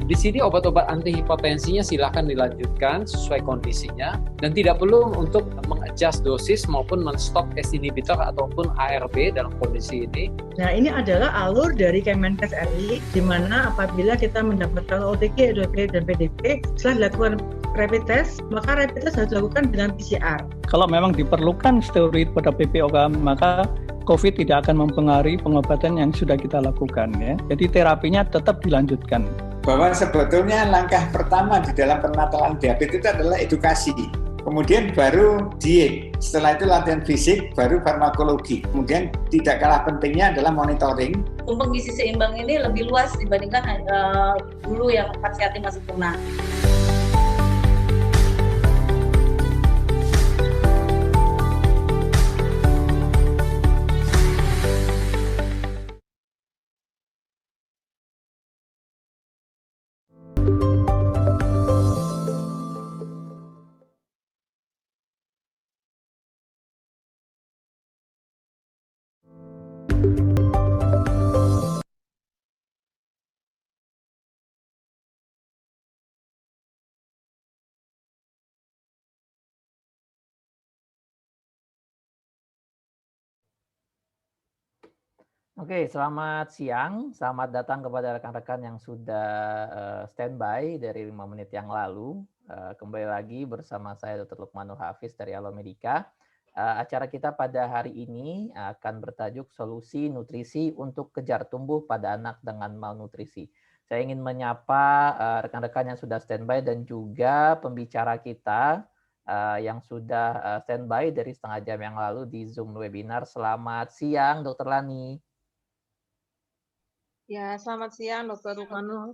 Di sini obat-obat antihipertensinya silakan dilanjutkan sesuai kondisinya dan tidak perlu untuk mengadjust dosis maupun men-stop ACE inhibitor ataupun ARB dalam kondisi ini. Nah, ini adalah alur dari Kemenkes RI di mana apabila kita mendapatkan OTG, ODP, dan PDP setelah dilakukan rapid test, maka rapid test harus dilakukan dengan PCR. Kalau memang diperlukan steroid pada PPOK, maka COVID tidak akan mempengaruhi pengobatan yang sudah kita lakukan ya. Jadi terapinya tetap dilanjutkan. Bahwa sebetulnya langkah pertama di dalam penatalan diabetes itu adalah edukasi. Kemudian baru diet, setelah itu latihan fisik, baru farmakologi. Kemudian tidak kalah pentingnya adalah monitoring. Tumpeng gizi seimbang ini lebih luas dibandingkan dulu yang pasien masih sempurna. Oke, selamat siang. Selamat datang kepada rekan-rekan yang sudah standby dari 5 menit yang lalu. Kembali lagi bersama saya Dr. Lukmanul Hafiz dari Alomedica. Acara kita pada hari ini akan bertajuk Solusi Nutrisi untuk Kejar Tumbuh pada Anak dengan Malnutrisi. Saya ingin menyapa rekan-rekan yang sudah standby dan juga pembicara kita yang sudah standby dari setengah jam yang lalu di Zoom webinar. Selamat siang, Dr. Lani. Ya, selamat siang Dr. Lukmanul.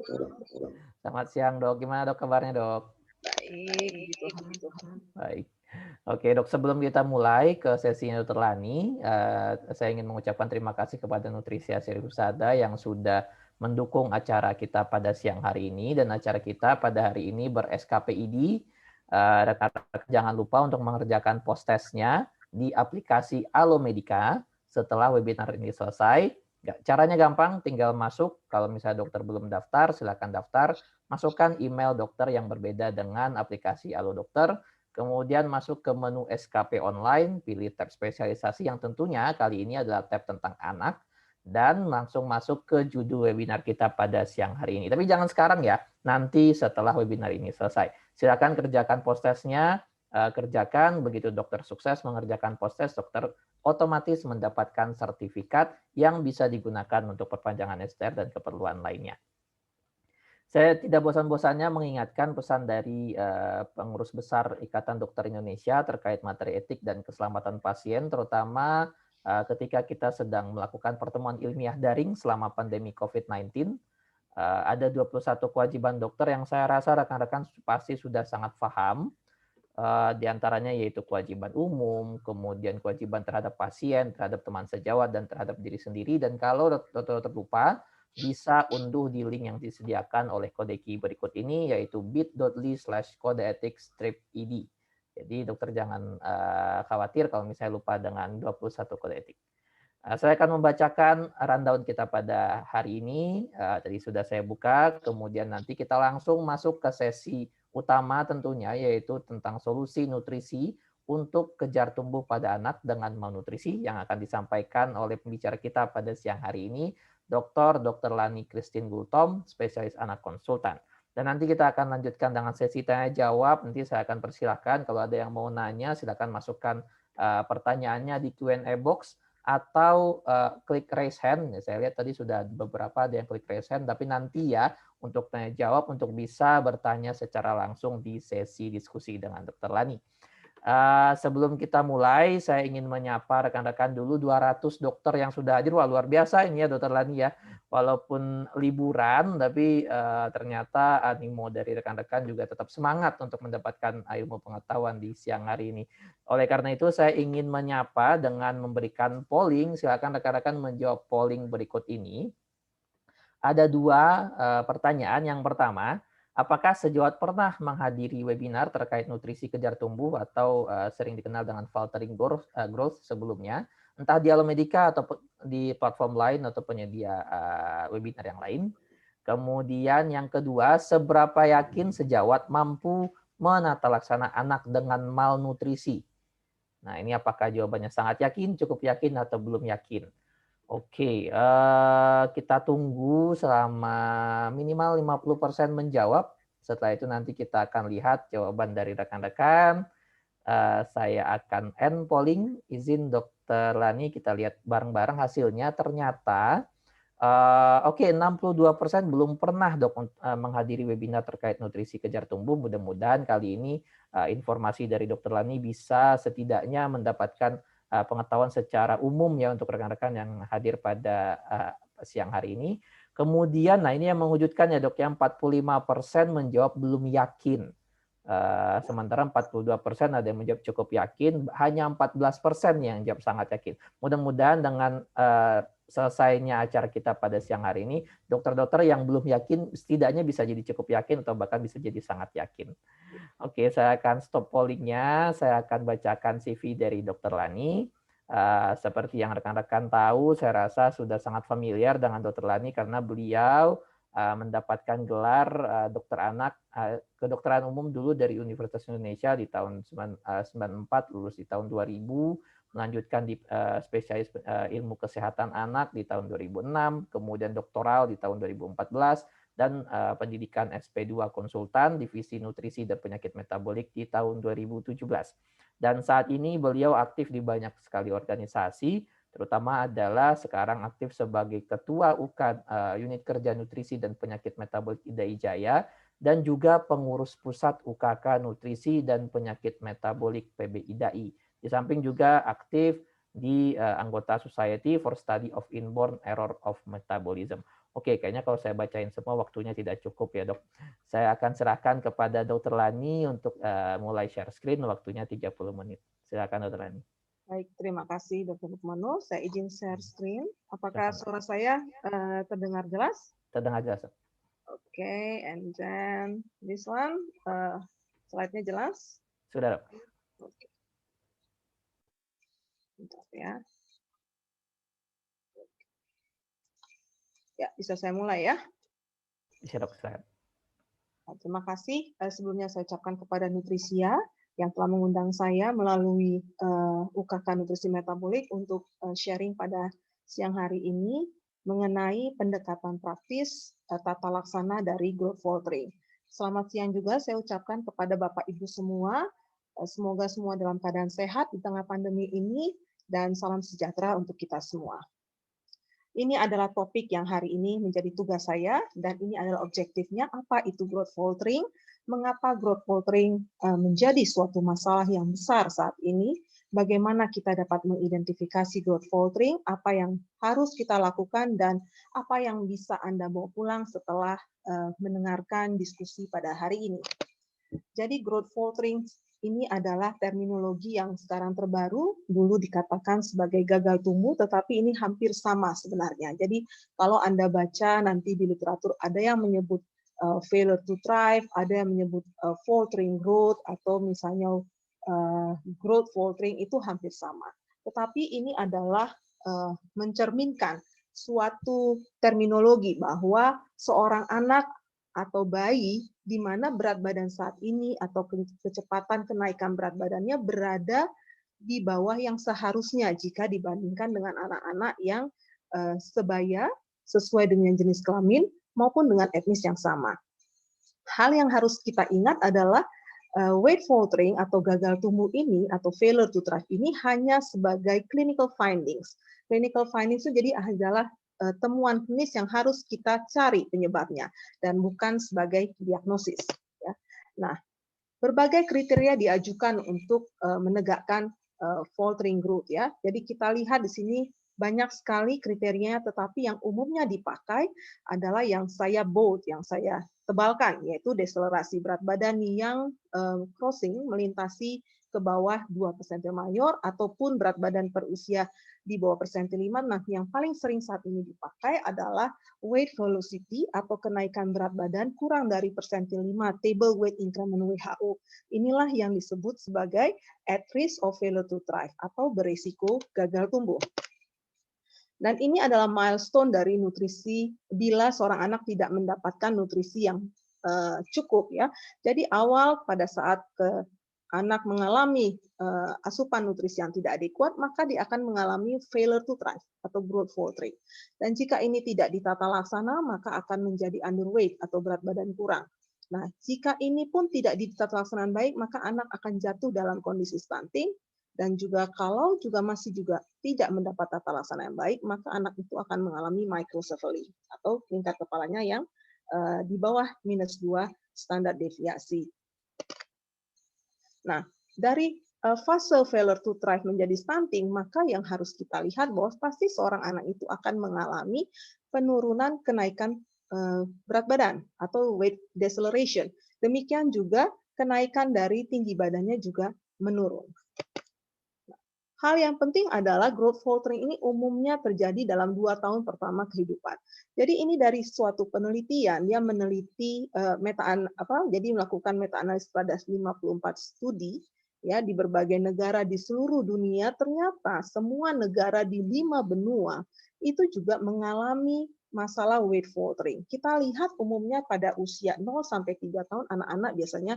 Selamat siang dok, gimana dok kabarnya dok? Baik, Baik. Oke dok, sebelum kita mulai ke sesinya Dr. Lani, saya ingin mengucapkan terima kasih kepada Nutrisi Hasil Husada yang sudah mendukung acara kita pada siang hari ini, dan acara kita pada hari ini ber-SKPID. Rekan-rekan jangan lupa untuk mengerjakan post-testnya di aplikasi Alomedica setelah webinar ini selesai. Caranya gampang, tinggal masuk. Kalau misalnya dokter belum daftar, silakan daftar. Masukkan email dokter yang berbeda dengan aplikasi Alo Dokter. Kemudian masuk ke menu SKP online, pilih tab spesialisasi yang tentunya kali ini adalah tab tentang anak. Dan langsung masuk ke judul webinar kita pada siang hari ini. Tapi jangan sekarang ya, nanti setelah webinar ini selesai. Silakan kerjakan post-testnya, kerjakan, begitu dokter sukses mengerjakan post-test, dokter otomatis mendapatkan sertifikat yang bisa digunakan untuk perpanjangan STR dan keperluan lainnya. Saya tidak bosan-bosannya mengingatkan pesan dari pengurus besar Ikatan Dokter Indonesia terkait materi etik dan keselamatan pasien, terutama ketika kita sedang melakukan pertemuan ilmiah daring selama pandemi COVID-19. Ada 21 kewajiban dokter yang saya rasa rekan-rekan pasti sudah sangat paham. Di antaranya yaitu kewajiban umum, kemudian kewajiban terhadap pasien, terhadap teman sejawat, dan terhadap diri sendiri. Dan kalau dokter terlupa, bisa unduh di link yang disediakan oleh Kodeki berikut ini, yaitu bit.ly/kodeetik-id. Jadi dokter jangan khawatir kalau misalnya lupa dengan 21 kode etik. Saya akan membacakan rundown kita pada hari ini. Tadi sudah saya buka, kemudian nanti kita langsung masuk ke sesi utama tentunya, yaitu tentang solusi nutrisi untuk kejar tumbuh pada anak dengan malnutrisi yang akan disampaikan oleh pembicara kita pada siang hari ini, Dr. Lani Christine Gultom, spesialis anak konsultan. Dan nanti kita akan lanjutkan dengan sesi tanya jawab. Nanti saya akan persilahkan kalau ada yang mau nanya, silakan masukkan pertanyaannya di Q&A box atau klik raise hand. Saya lihat tadi sudah beberapa ada yang klik raise hand, tapi nanti ya untuk tanya jawab untuk bisa bertanya secara langsung di sesi diskusi dengan Dr. Lani. Sebelum kita mulai, saya ingin menyapa rekan-rekan dulu 200 dokter yang sudah hadir. Wah, luar biasa ini ya Dr. Lani ya. Walaupun liburan, tapi ternyata animo dari rekan-rekan juga tetap semangat untuk mendapatkan ilmu pengetahuan di siang hari ini. Oleh karena itu, saya ingin menyapa dengan memberikan polling. Silakan rekan-rekan menjawab polling berikut ini. Ada 2 pertanyaan. Yang pertama, apakah sejawat pernah menghadiri webinar terkait nutrisi kejar tumbuh atau sering dikenal dengan faltering growth sebelumnya, entah di Alomedica atau di platform lain atau penyedia webinar yang lain? Kemudian yang kedua, seberapa yakin sejawat mampu menata laksana anak dengan malnutrisi? Nah, ini apakah jawabannya sangat yakin, cukup yakin, atau belum yakin? Oke, kita tunggu selama minimal 50% menjawab. Setelah itu nanti kita akan lihat jawaban dari rekan-rekan. Saya akan end polling. Izin Dr. Lani, kita lihat bareng-bareng hasilnya. Ternyata, 62% belum pernah Dok menghadiri webinar terkait nutrisi kejar tumbuh. Mudah-mudahan kali ini informasi dari Dr. Lani bisa setidaknya mendapatkan pengetahuan secara umum ya untuk rekan-rekan yang hadir pada siang hari ini. Kemudian, nah ini yang mengejutkan ya Dok, yang 45% menjawab belum yakin. Sementara 42% ada yang menjawab cukup yakin, hanya 14% yang jawab sangat yakin. Mudah-mudahan dengan selesainya acara kita pada siang hari ini, dokter-dokter yang belum yakin setidaknya bisa jadi cukup yakin atau bahkan bisa jadi sangat yakin. Oke, saya akan stop pollingnya. Saya akan bacakan CV dari Dr. Lani. Seperti yang rekan-rekan tahu, saya rasa sudah sangat familiar dengan Dr. Lani karena beliau mendapatkan gelar dokter anak kedokteran umum dulu dari Universitas Indonesia di tahun 94, lulus di tahun 2000, melanjutkan di spesialis ilmu kesehatan anak di tahun 2006, kemudian doktoral di tahun 2014, dan pendidikan SP2 konsultan divisi nutrisi dan penyakit metabolik di tahun 2017. Dan saat ini beliau aktif di banyak sekali organisasi, terutama adalah sekarang aktif sebagai Ketua UK Unit Kerja Nutrisi dan Penyakit Metabolik IDAI Jaya, dan juga pengurus pusat UKK Nutrisi dan Penyakit Metabolik PB IDAI. Di samping juga aktif di anggota Society for Study of Inborn Error of Metabolism. Oke, kayaknya kalau saya bacain semua waktunya tidak cukup ya Dok. Saya akan serahkan kepada Dr. Lani untuk mulai share screen, waktunya 30 menit. Silakan Dr. Lani. Baik, terima kasih Dr. Lukmano. Saya izin share screen. Apakah suara saya terdengar jelas? Terdengar jelas. Oke, and then this one, slide-nya jelas? Sudah, Dok. Oke. Bentar ya. Ya, bisa saya mulai ya? Bisa, Dok. Terima kasih. Sebelumnya saya ucapkan kepada Nutrisia yang telah mengundang saya melalui UKK Nutrisi Metabolik untuk sharing pada siang hari ini mengenai pendekatan praktis tata laksana dari growth filtering. Selamat siang juga saya ucapkan kepada Bapak Ibu semua. Semoga semua dalam keadaan sehat di tengah pandemi ini, dan salam sejahtera untuk kita semua. Ini adalah topik yang hari ini menjadi tugas saya, dan ini adalah objektifnya, apa itu growth filtering, mengapa growth filtering menjadi suatu masalah yang besar saat ini, bagaimana kita dapat mengidentifikasi growth filtering, apa yang harus kita lakukan, dan apa yang bisa Anda bawa pulang setelah mendengarkan diskusi pada hari ini. Jadi growth filtering ini adalah terminologi yang sekarang terbaru, dulu dikatakan sebagai gagal tumbuh, tetapi ini hampir sama sebenarnya. Jadi kalau Anda baca nanti di literatur ada yang menyebut failure to thrive, ada yang menyebut faltering growth, atau misalnya growth faltering, itu hampir sama. Tetapi ini adalah mencerminkan suatu terminologi bahwa seorang anak atau bayi di mana berat badan saat ini atau kecepatan kenaikan berat badannya berada di bawah yang seharusnya jika dibandingkan dengan anak-anak yang sebaya sesuai dengan jenis kelamin maupun dengan etnis yang sama. Hal yang harus kita ingat adalah weight faltering atau gagal tumbuh ini atau failure to thrive ini hanya sebagai clinical findings. Clinical findings itu jadi adalah temuan klinis yang harus kita cari penyebabnya dan bukan sebagai diagnosis. Ya. Nah, berbagai kriteria diajukan untuk menegakkan faltering growth ya. Jadi kita lihat di sini banyak sekali kriterianya, tetapi yang umumnya dipakai adalah yang saya bold, yang saya tebalkan, yaitu deselerasi berat badan yang crossing, melintasi ke bawah 2 persentil mayor, ataupun berat badan per usia di bawah persentil 5. Nah, yang paling sering saat ini dipakai adalah weight velocity atau kenaikan berat badan kurang dari persentil 5, table weight increment WHO. Inilah yang disebut sebagai at risk of failure to thrive atau beresiko gagal tumbuh. Dan ini adalah milestone dari nutrisi bila seorang anak tidak mendapatkan nutrisi yang cukup ya. Jadi awal pada saat anak mengalami asupan nutrisi yang tidak adekuat, maka dia akan mengalami failure to thrive atau growth faltering. Dan jika ini tidak ditata laksana, maka akan menjadi underweight atau berat badan kurang. Nah, jika ini pun tidak ditata laksana baik, maka anak akan jatuh dalam kondisi stunting. Dan juga kalau juga masih juga tidak mendapat tata laksana yang baik, maka anak itu akan mengalami microcephaly atau tingkat kepalanya yang di bawah -2 standar deviasi. Nah, dari fase failure to thrive menjadi stunting, maka yang harus kita lihat bahwa pasti seorang anak itu akan mengalami penurunan kenaikan berat badan atau weight deceleration. Demikian juga kenaikan dari tinggi badannya juga menurun. Hal yang penting adalah growth faltering ini umumnya terjadi dalam 2 tahun pertama kehidupan. Jadi ini dari suatu penelitian, dia meneliti jadi melakukan meta-analisis pada 54 studi ya di berbagai negara di seluruh dunia. Ternyata semua negara di 5 benua itu juga mengalami masalah weight faltering. Kita lihat umumnya pada usia 0 sampai 3 tahun anak-anak biasanya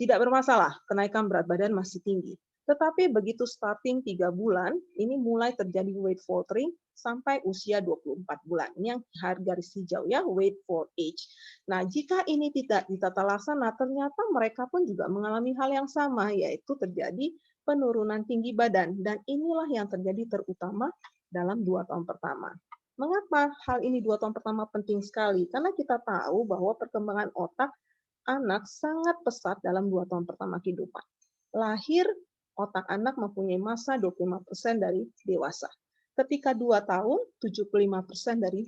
tidak bermasalah, kenaikan berat badan masih tinggi. Tetapi begitu starting 3 bulan, ini mulai terjadi weight faltering sampai usia 24 bulan. Ini yang garis hijau ya, weight for age. Nah, jika ini tidak ditata laksana, ternyata mereka pun juga mengalami hal yang sama, yaitu terjadi penurunan tinggi badan. Dan inilah yang terjadi terutama dalam 2 tahun pertama. Mengapa hal ini 2 tahun pertama penting sekali? Karena kita tahu bahwa perkembangan otak anak sangat pesat dalam 2 tahun pertama kehidupan. Lahir, otak anak mempunyai massa 25% dari dewasa. Ketika 2 tahun, 75% dari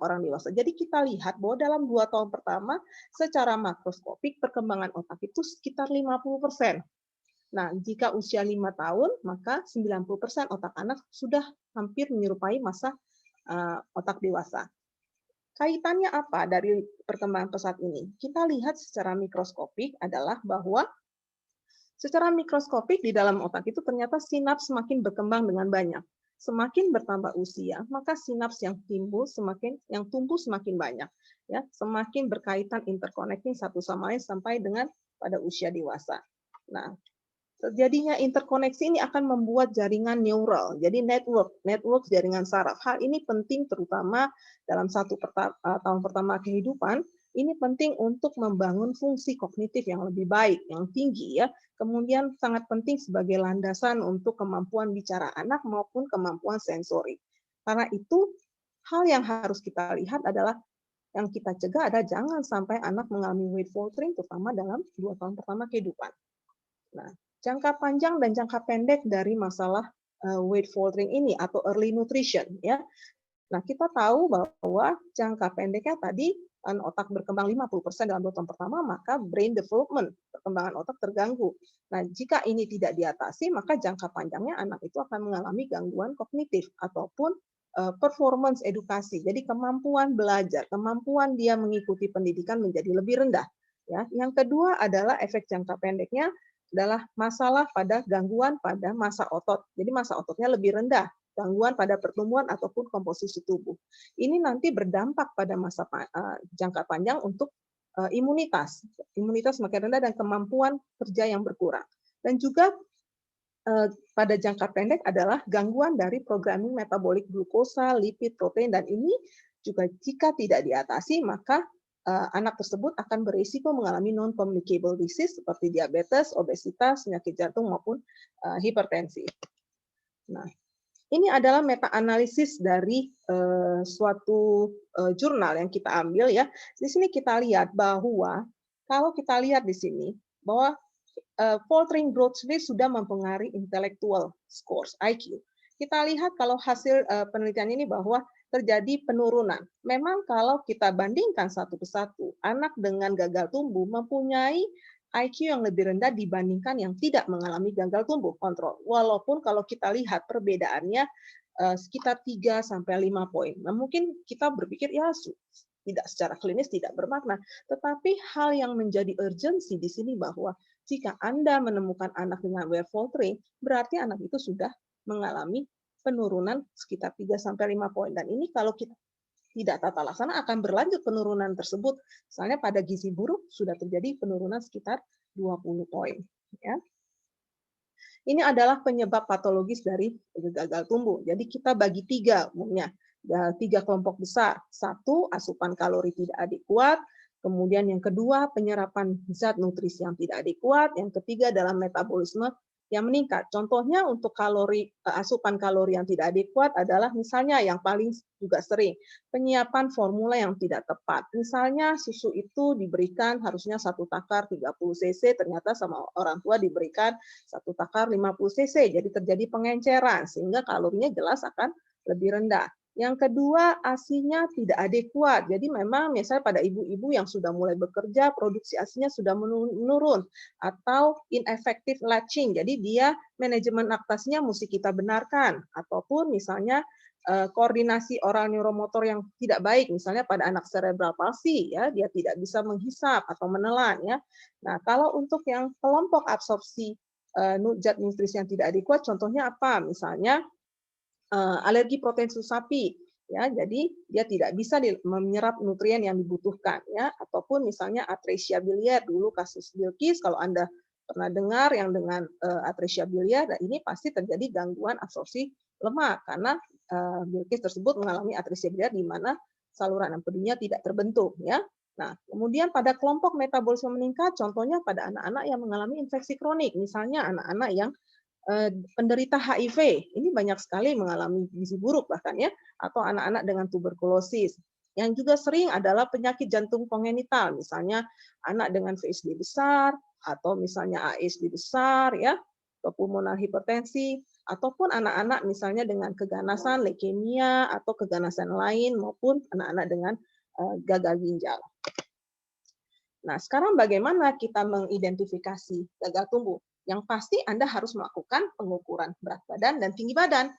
orang dewasa. Jadi kita lihat bahwa dalam 2 tahun pertama, secara makroskopik, perkembangan otak itu sekitar 50%. Nah, jika usia 5 tahun, maka 90% otak anak sudah hampir menyerupai masa otak dewasa. Kaitannya apa dari perkembangan pesat ini? Kita lihat secara mikroskopik adalah bahwa secara mikroskopik di dalam otak itu ternyata sinaps semakin berkembang dengan banyak. Semakin bertambah usia, maka sinaps yang tumbuh semakin banyak. Ya, semakin berkaitan interconnecting satu sama lain sampai dengan pada usia dewasa. Nah, terjadinya interkoneksi ini akan membuat jaringan neural, jadi network jaringan saraf. Hal ini penting terutama dalam 1 tahun pertama kehidupan. Ini penting untuk membangun fungsi kognitif yang lebih baik, yang tinggi ya. Kemudian sangat penting sebagai landasan untuk kemampuan bicara anak maupun kemampuan sensori. Karena itu hal yang harus kita lihat adalah yang kita cegah adalah jangan sampai anak mengalami weight faltering terutama dalam 2 tahun pertama kehidupan. Nah, jangka panjang dan jangka pendek dari masalah weight faltering ini atau early nutrition ya. Nah, kita tahu bahwa jangka pendeknya tadi otak berkembang 50% dalam 2 tahun pertama, maka brain development, perkembangan otak terganggu. Nah, jika ini tidak diatasi, maka jangka panjangnya anak itu akan mengalami gangguan kognitif ataupun performance edukasi. Jadi kemampuan belajar, kemampuan dia mengikuti pendidikan menjadi lebih rendah. Ya. Yang kedua adalah efek jangka pendeknya adalah masalah pada gangguan pada massa otot. Jadi massa ototnya lebih rendah. Gangguan pada pertumbuhan ataupun komposisi tubuh. Ini nanti berdampak pada masa jangka panjang untuk imunitas. Imunitas semakin rendah dan kemampuan kerja yang berkurang. Dan juga pada jangka pendek adalah gangguan dari programming metabolik glukosa, lipid, protein, dan ini juga jika tidak diatasi, maka anak tersebut akan berisiko mengalami non-communicable disease seperti diabetes, obesitas, penyakit jantung, maupun hipertensi. Nah, ini adalah meta-analisis dari suatu jurnal yang kita ambil ya. Di sini kita lihat bahwa kalau kita lihat di sini bahwa faltering growth rate sudah mempengaruhi intellectual scores IQ. Kita lihat kalau hasil penelitian ini bahwa terjadi penurunan. Memang kalau kita bandingkan satu persatu, anak dengan gagal tumbuh mempunyai IQ yang lebih rendah dibandingkan yang tidak mengalami gagal tumbuh kontrol. Walaupun kalau kita lihat perbedaannya sekitar 3-5 poin. Nah, mungkin kita berpikir ya tidak secara klinis tidak bermakna. Tetapi hal yang menjadi urgensi di sini bahwa jika Anda menemukan anak dengan weight faltering, berarti anak itu sudah mengalami penurunan sekitar 3-5 poin. Dan ini kalau kita tidak tata laksana akan berlanjut penurunan tersebut. Misalnya pada gizi buruk sudah terjadi penurunan sekitar 20 poin. Ya. Ini adalah penyebab patologis dari gagal tumbuh. Jadi kita bagi 3 umumnya. 3 kelompok besar. 1, asupan kalori tidak adekuat. Kemudian yang kedua, penyerapan zat nutrisi yang tidak adekuat. Yang ketiga, dalam metabolisme yang meningkat. Contohnya untuk asupan kalori yang tidak adekuat adalah misalnya yang paling juga sering, penyiapan formula yang tidak tepat. Misalnya susu itu diberikan harusnya 1 takar 30 cc, ternyata sama orang tua diberikan 1 takar 50 cc. Jadi terjadi pengenceran, sehingga kalorinya jelas akan lebih rendah. Yang kedua, ASI-nya tidak adekuat. Jadi memang misalnya pada ibu-ibu yang sudah mulai bekerja, produksi ASI-nya sudah menurun atau ineffective latching. Jadi dia manajemen laktasinya mesti kita benarkan. Ataupun misalnya koordinasi oral neuromotor yang tidak baik, misalnya pada anak cerebral palsy, ya dia tidak bisa menghisap atau menelan. Ya. Nah, kalau untuk yang kelompok absorpsi zat nutrisi yang tidak adekuat, contohnya apa? Misalnya alergi protein susu sapi, ya, jadi dia tidak bisa menyerap nutrien yang dibutuhkan, ya, ataupun misalnya atresia biliar, dulu kasus Bilqis, kalau Anda pernah dengar yang dengan atresia biliar, nah ini pasti terjadi gangguan absorpsi lemak karena Bilqis tersebut mengalami atresia biliar di mana saluran empedunya tidak terbentuk, ya. Nah, kemudian pada kelompok metabolisme meningkat, contohnya pada anak-anak yang mengalami infeksi kronik, misalnya anak-anak yang penderita HIV, ini banyak sekali mengalami gizi buruk bahkan ya, atau anak-anak dengan tuberkulosis. Yang juga sering adalah penyakit jantung kongenital, misalnya anak dengan VSD besar, atau misalnya ASD besar, ya, atau pulmonar hipertensi, ataupun anak-anak misalnya dengan keganasan, leukemia, atau keganasan lain, maupun anak-anak dengan gagal ginjal. Nah, sekarang bagaimana kita mengidentifikasi gagal tumbuh? Yang pasti Anda harus melakukan pengukuran berat badan dan tinggi badan.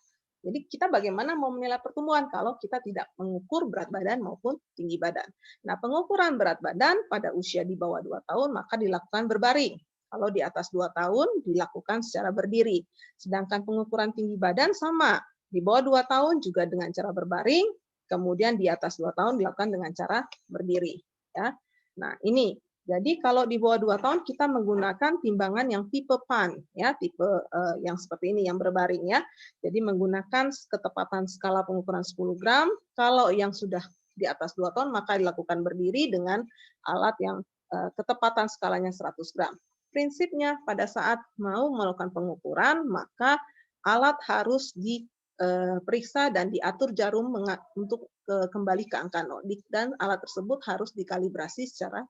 Jadi kita bagaimana mau menilai pertumbuhan kalau kita tidak mengukur berat badan maupun tinggi badan. Nah, pengukuran berat badan pada usia di bawah 2 tahun maka dilakukan berbaring. Kalau di atas 2 tahun dilakukan secara berdiri. Sedangkan pengukuran tinggi badan sama. Di bawah 2 tahun juga dengan cara berbaring, kemudian di atas 2 tahun dilakukan dengan cara berdiri. Ya. Nah, ini. Jadi kalau di bawah 2 tahun kita menggunakan timbangan yang tipe PAN, ya, tipe yang seperti ini yang berbaring ya. Jadi menggunakan ketepatan skala pengukuran 10 gram. Kalau yang sudah di atas 2 tahun maka dilakukan berdiri dengan alat yang ketepatan skalanya 100 gram. Prinsipnya pada saat mau melakukan pengukuran maka alat harus diperiksa dan diatur jarum untuk kembali ke angka 0 dan alat tersebut harus dikalibrasi secara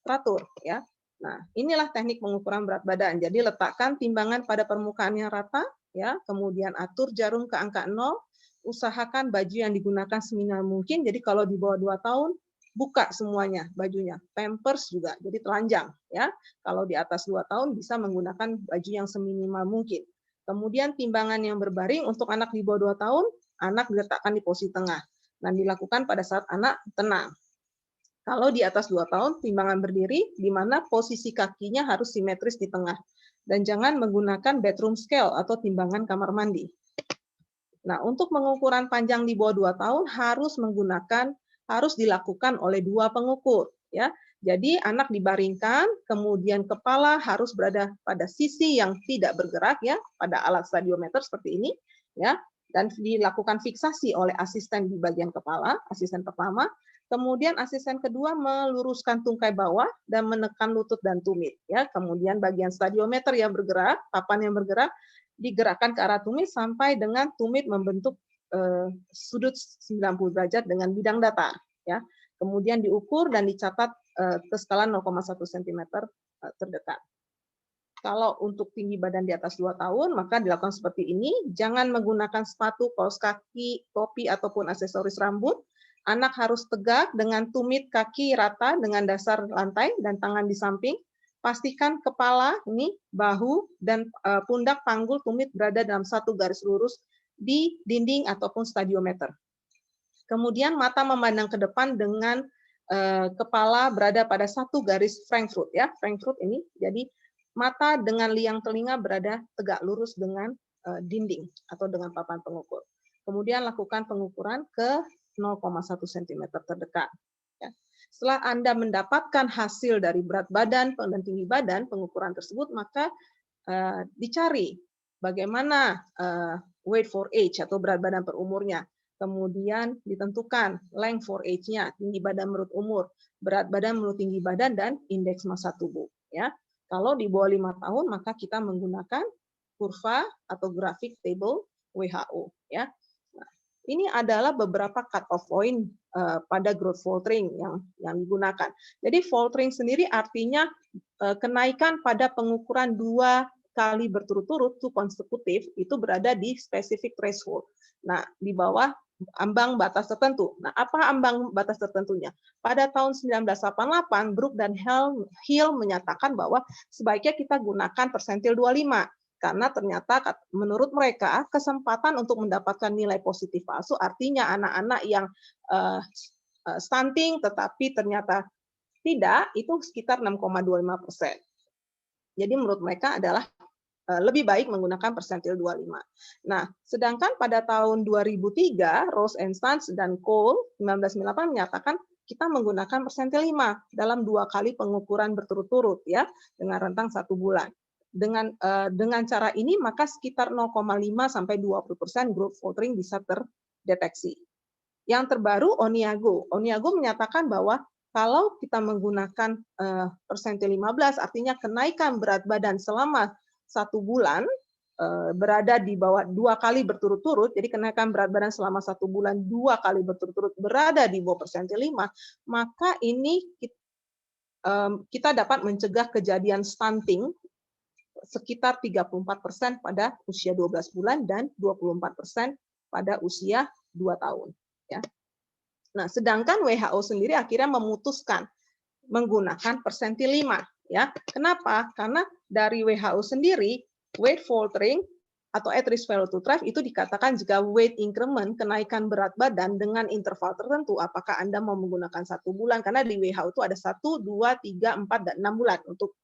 teratur, ya. Nah, inilah teknik pengukuran berat badan. Jadi letakkan timbangan pada permukaan yang rata, ya. Kemudian atur jarum ke angka 0. Usahakan baju yang digunakan seminimal mungkin. Jadi kalau di bawah 2 tahun buka semuanya bajunya. Pampers juga, jadi telanjang, ya. Kalau di atas 2 tahun bisa menggunakan baju yang seminimal mungkin. Kemudian timbangan yang berbaring untuk anak di bawah 2 tahun, anak diletakkan di posisi tengah dan dilakukan pada saat anak tenang. Kalau di atas 2 tahun, timbangan berdiri, di mana posisi kakinya harus simetris di tengah. Dan jangan menggunakan bedroom scale atau timbangan kamar mandi. Nah, untuk pengukuran panjang di bawah 2 tahun harus dilakukan oleh 2 pengukur. Ya. Jadi anak dibaringkan, kemudian kepala harus berada pada sisi yang tidak bergerak, ya, pada alat stadiometer seperti ini, ya, dan dilakukan fiksasi oleh asisten di bagian kepala, asisten pertama. Kemudian asisten kedua meluruskan tungkai bawah dan menekan lutut dan tumit. Ya, kemudian bagian stadiometer yang bergerak, papan yang bergerak, digerakkan ke arah tumit sampai dengan tumit membentuk sudut 90 derajat dengan bidang datar. Ya, kemudian diukur dan dicatat ke skala 0,1 cm terdekat. Kalau untuk tinggi badan di atas 2 tahun, maka dilakukan seperti ini. Jangan menggunakan sepatu, kaos kaki, topi, ataupun aksesoris rambut. Anak harus tegak dengan tumit kaki rata dengan dasar lantai dan tangan di samping. Pastikan kepala, ini bahu, dan pundak panggul tumit berada dalam satu garis lurus di dinding ataupun stadiometer. Kemudian mata memandang ke depan dengan kepala berada pada satu garis Frankfurt. Ya, Frankfurt ini. Jadi mata dengan liang telinga berada tegak lurus dengan dinding atau dengan papan pengukur. kemudian lakukan pengukuran ke 0,1 cm terdekat. Ya. Setelah Anda mendapatkan hasil dari berat badan dan tinggi badan pengukuran tersebut, maka dicari bagaimana weight for age atau berat badan per umurnya. Kemudian ditentukan length for age-nya, tinggi badan menurut umur, berat badan menurut tinggi badan, dan indeks massa tubuh. Ya, kalau di bawah 5 tahun maka kita menggunakan kurva atau grafik table WHO. Ya, nah, ini adalah beberapa cut-off point pada growth faltering yang digunakan. Jadi faltering sendiri artinya kenaikan pada pengukuran 2 kali berturut-turut to konsekutif itu berada di specific threshold. Nah, di bawah ambang batas tertentu. Nah, apa ambang batas tertentunya? Pada tahun 1988, Brook dan Hill menyatakan bahwa sebaiknya kita gunakan persentil 25 karena ternyata menurut mereka kesempatan untuk mendapatkan nilai positif palsu artinya anak-anak yang stunting tetapi ternyata tidak itu sekitar 6,25%. Jadi menurut mereka adalah lebih baik menggunakan persentil 25. Nah, sedangkan pada tahun 2003, Rose and Sons dan Cole 1998 menyatakan kita menggunakan persentil 5 dalam 2 kali pengukuran berturut-turut ya dengan rentang 1 bulan. Dengan cara ini maka sekitar 0,5 sampai 20% growth faltering bisa terdeteksi. Yang terbaru Oniago menyatakan bahwa kalau kita menggunakan persentil 15 artinya kenaikan berat badan selama 1 bulan berada di bawah 2 kali berturut-turut, jadi kenaikan berat badan selama 1 bulan 2 kali berturut-turut berada di bawah persentil 5, maka ini kita dapat mencegah kejadian stunting sekitar 34% pada usia 12 bulan dan 24% pada usia 2 tahun. Ya. Nah, sedangkan WHO sendiri akhirnya memutuskan menggunakan persentil 5. Ya, kenapa? Karena dari WHO sendiri weight faltering atau at risk failure to thrive itu dikatakan jika weight increment kenaikan berat badan dengan interval tertentu. Apakah Anda mau menggunakan 1 bulan? Karena di WHO itu ada 1, 2, 3, 4, dan 6 bulan untuk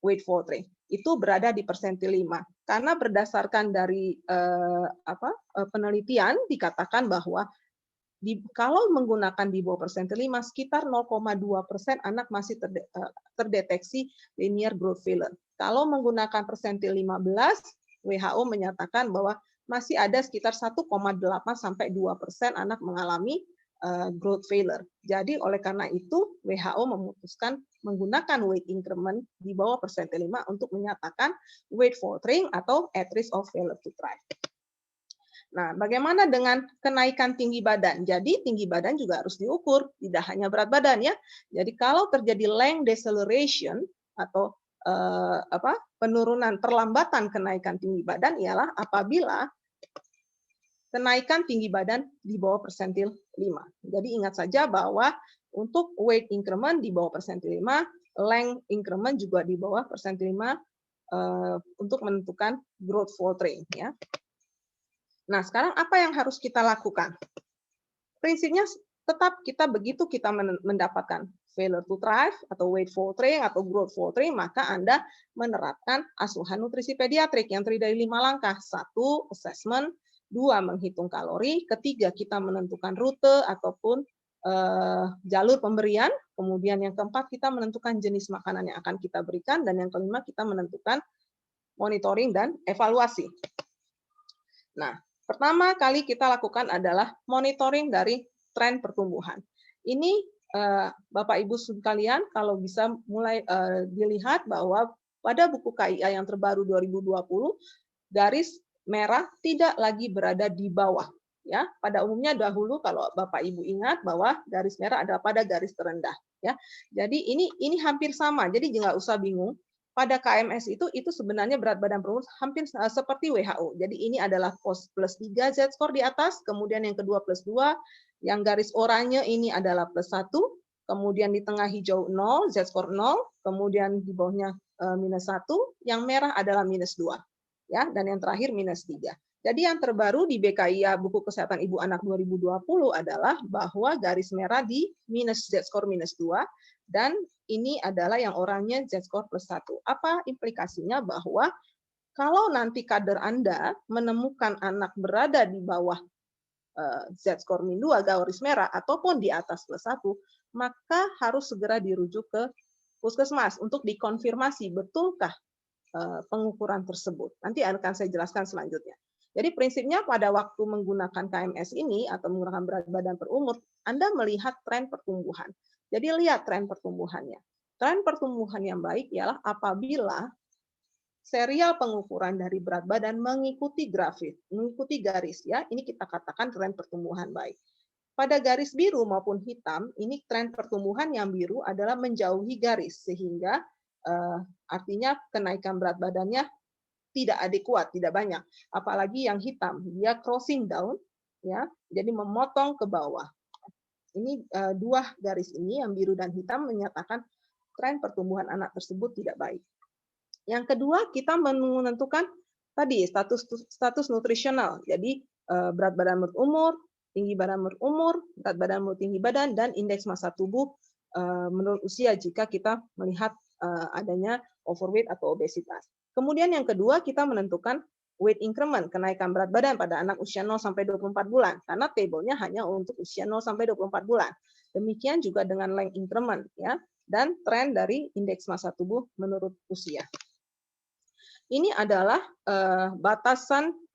weight faltering. Itu berada di persentil 5. Karena berdasarkan dari penelitian dikatakan bahwa kalau menggunakan di bawah persentil 5, sekitar 0,2% anak masih terdeteksi linear growth failure. Kalau menggunakan persentil 15, WHO menyatakan bahwa masih ada sekitar 1,8 sampai 2% anak mengalami growth failure. Jadi oleh karena itu WHO memutuskan menggunakan weight increment di bawah persentil 5 untuk menyatakan weight faltering atau at risk of failure to thrive. Nah, bagaimana dengan kenaikan tinggi badan? Jadi tinggi badan juga harus diukur, tidak hanya berat badan ya. Jadi kalau terjadi length deceleration atau penurunan perlambatan kenaikan tinggi badan ialah apabila kenaikan tinggi badan di bawah persentil 5. Jadi ingat saja bahwa untuk weight increment di bawah persentil 5, length increment juga di bawah persentil 5 untuk menentukan growth faltering ya. Nah, sekarang apa yang harus kita lakukan? Prinsipnya tetap kita begitu kita mendapatkan failure to thrive atau weight faltering atau growth faltering, maka Anda menerapkan asuhan nutrisi pediatrik yang terdiri dari 5 langkah. 1, assessment. 2, menghitung kalori. 3, kita menentukan rute ataupun jalur pemberian. Kemudian yang keempat, kita menentukan jenis makanan yang akan kita berikan. Dan yang kelima, kita menentukan monitoring dan evaluasi. Nah, pertama kali kita lakukan adalah monitoring dari tren pertumbuhan. Ini Bapak Ibu sekalian, kalau bisa mulai dilihat bahwa pada buku KIA yang terbaru 2020, garis merah tidak lagi berada di bawah. Ya, pada umumnya dahulu kalau Bapak Ibu ingat bahwa garis merah adalah pada garis terendah. Ya, jadi ini hampir sama. Jadi nggak usah bingung. Pada KMS itu sebenarnya berat badan per umur hampir seperti WHO. Jadi ini adalah plus 3 Z-score di atas, kemudian yang kedua plus 2, yang garis oranye ini adalah plus 1, kemudian di tengah hijau 0, Z-score 0, kemudian di bawahnya minus 1, yang merah adalah minus 2. Ya, dan yang terakhir minus 3. Jadi yang terbaru di BKIA Buku Kesehatan Ibu Anak 2020 adalah bahwa garis merah di minus Z-score minus 2, dan ini adalah yang oranye Z-score plus 1. Apa implikasinya? Bahwa kalau nanti kader Anda menemukan anak berada di bawah Z-score -2 garis merah ataupun di atas +1, maka harus segera dirujuk ke puskesmas untuk dikonfirmasi betulkah pengukuran tersebut. Nanti akan saya jelaskan selanjutnya. Jadi prinsipnya pada waktu menggunakan KMS ini atau menggunakan berat badan per umur, Anda melihat tren pertumbuhan. Jadi lihat tren pertumbuhannya. Tren pertumbuhan yang baik ialah apabila serial pengukuran dari berat badan mengikuti grafik, mengikuti garis ya. Ini kita katakan tren pertumbuhan baik. Pada garis biru maupun hitam, ini tren pertumbuhan yang biru adalah menjauhi garis sehingga artinya kenaikan berat badannya tidak adekuat, tidak banyak. Apalagi yang hitam, dia crossing down ya. Jadi memotong ke bawah. Ini dua garis ini yang biru dan hitam menyatakan tren pertumbuhan anak tersebut tidak baik. Yang kedua, kita menentukan tadi status nutrisional. Jadi berat badan menurut umur, tinggi badan menurut umur, berat badan menurut tinggi badan, dan indeks massa tubuh menurut usia jika kita melihat adanya overweight atau obesitas. Kemudian yang kedua, kita menentukan weight increment, kenaikan berat badan pada anak usia 0 sampai 24 bulan, karena tabelnya hanya untuk usia 0 sampai 24 bulan. Demikian juga dengan length increment ya, dan tren dari indeks massa tubuh menurut usia. Ini adalah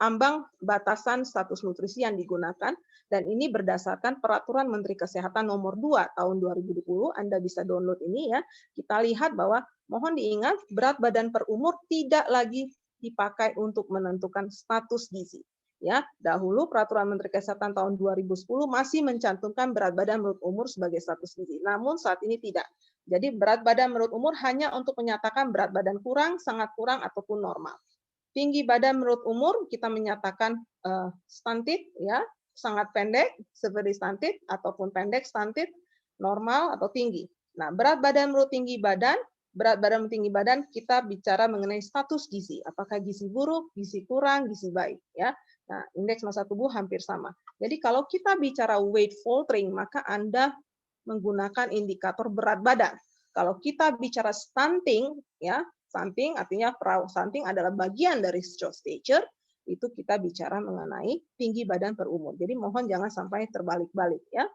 ambang batasan status nutrisi yang digunakan, dan ini berdasarkan Peraturan Menteri Kesehatan Nomor 2 Tahun 2020. Anda bisa download ini ya. Kita lihat bahwa mohon diingat berat badan per umur tidak lagi dipakai untuk menentukan status gizi. Ya, dahulu Peraturan Menteri Kesehatan tahun 2010 masih mencantumkan berat badan menurut umur sebagai status gizi. Namun saat ini tidak. Jadi berat badan menurut umur hanya untuk menyatakan berat badan kurang, sangat kurang, ataupun normal. Tinggi badan menurut umur kita menyatakan stunted, ya, sangat pendek, seperti stunted, ataupun pendek stunted, normal atau tinggi. Nah, berat badan menurut tinggi badan, kita bicara mengenai status gizi. Apakah gizi buruk, gizi kurang, gizi baik, ya. Nah, indeks massa tubuh hampir sama. Jadi kalau kita bicara weight faltering, maka Anda menggunakan indikator berat badan. Kalau kita bicara stunting, ya, stunting artinya stunting adalah bagian dari short stature, itu kita bicara mengenai tinggi badan per umur. Jadi mohon jangan sampai terbalik-balik ya.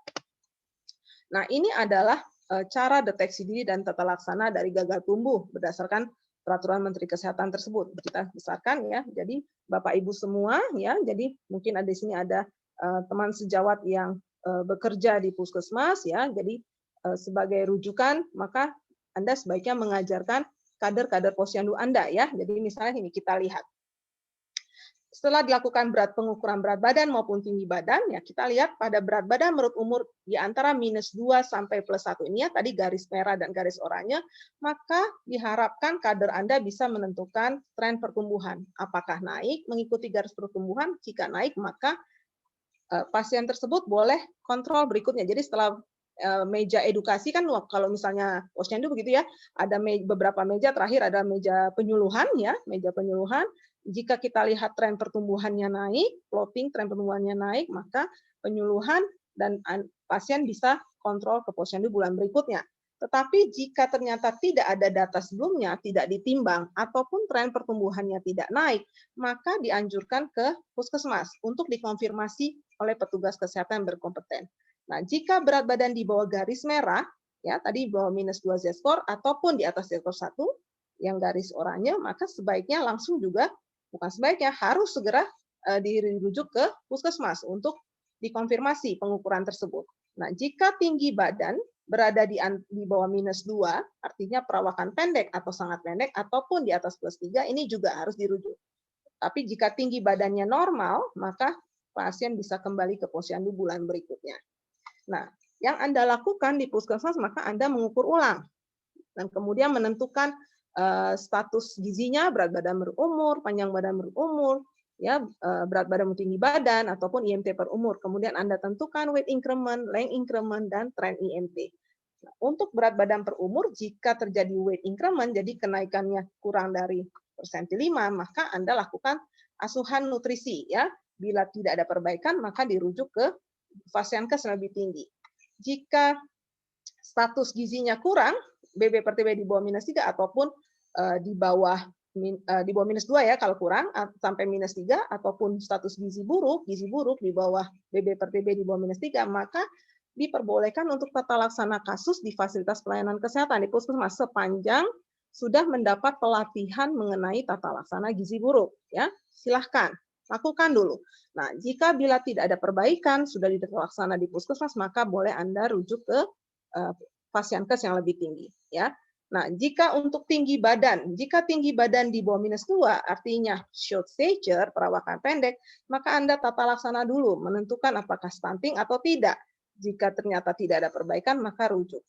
Nah, ini adalah cara deteksi dini dan tata laksana dari gagal tumbuh berdasarkan Peraturan Menteri Kesehatan tersebut. Kita besarkan ya. Jadi Bapak Ibu semua ya, jadi mungkin di sini ada teman sejawat yang bekerja di puskesmas ya, jadi sebagai rujukan maka Anda sebaiknya mengajarkan kader-kader posyandu Anda ya. Jadi misalnya ini kita lihat setelah dilakukan pengukuran berat badan maupun tinggi badan ya, kita lihat pada berat badan menurut umur di antara -2 sampai +1 ini ya, tadi garis merah dan garis oranye, maka diharapkan kader Anda bisa menentukan tren pertumbuhan. Apakah naik mengikuti garis pertumbuhan? Jika naik maka pasien tersebut boleh kontrol berikutnya. Jadi setelah meja edukasi kan kalau misalnya posyandu begitu ya, ada beberapa meja, terakhir ada meja penyuluhan ya, meja penyuluhan. Jika kita lihat tren pertumbuhannya naik, plotting tren pertumbuhannya naik, maka penyuluhan dan pasien bisa kontrol ke posyandu bulan berikutnya. Tetapi jika ternyata tidak ada data sebelumnya, tidak ditimbang, ataupun tren pertumbuhannya tidak naik, maka dianjurkan ke puskesmas untuk dikonfirmasi oleh petugas kesehatan yang berkompeten. Nah, jika berat badan di bawah garis merah, ya tadi bawah -2 Z-score, ataupun di atas Z-score 1, yang garis oranye, maka sebaiknya langsung juga, bukan sebaiknya, harus segera dirujuk ke puskesmas untuk dikonfirmasi pengukuran tersebut. Nah, jika tinggi badan berada di bawah -2, artinya perawakan pendek atau sangat pendek, ataupun di atas +3, ini juga harus dirujuk. Tapi jika tinggi badannya normal, maka pasien bisa kembali ke posyandu bulan berikutnya. Nah, yang Anda lakukan di puskesmas, maka Anda mengukur ulang. Dan kemudian menentukan status gizinya, berat badan menurut umur, panjang badan menurut umur, ya, berat badan menurut tinggi badan, ataupun IMT per umur. Kemudian Anda tentukan weight increment, length increment, dan tren IMT. Nah, untuk berat badan per umur, jika terjadi weight increment, jadi kenaikannya kurang dari %5, maka Anda lakukan asuhan nutrisi. Ya. Bila tidak ada perbaikan, maka dirujuk ke Fasiankes lebih tinggi. Jika status gizinya kurang, BB per TB di bawah -3 ataupun di bawah di bawah -2 ya kalau kurang, sampai -3 ataupun status gizi buruk di bawah BB/TB di bawah -3, maka diperbolehkan untuk tata laksana kasus di fasilitas pelayanan kesehatan di puskesmas sepanjang sudah mendapat pelatihan mengenai tata laksana gizi buruk, ya. Silahkan lakukan dulu. Nah, jika bila tidak ada perbaikan sudah dilaksana di puskesmas, maka boleh Anda rujuk ke Pasienkes yang lebih tinggi, ya. Nah, jika untuk tinggi badan di bawah -2 artinya short stature, perawakan pendek, maka Anda tata laksana dulu menentukan apakah stunting atau tidak. Jika ternyata tidak ada perbaikan, maka rujuk.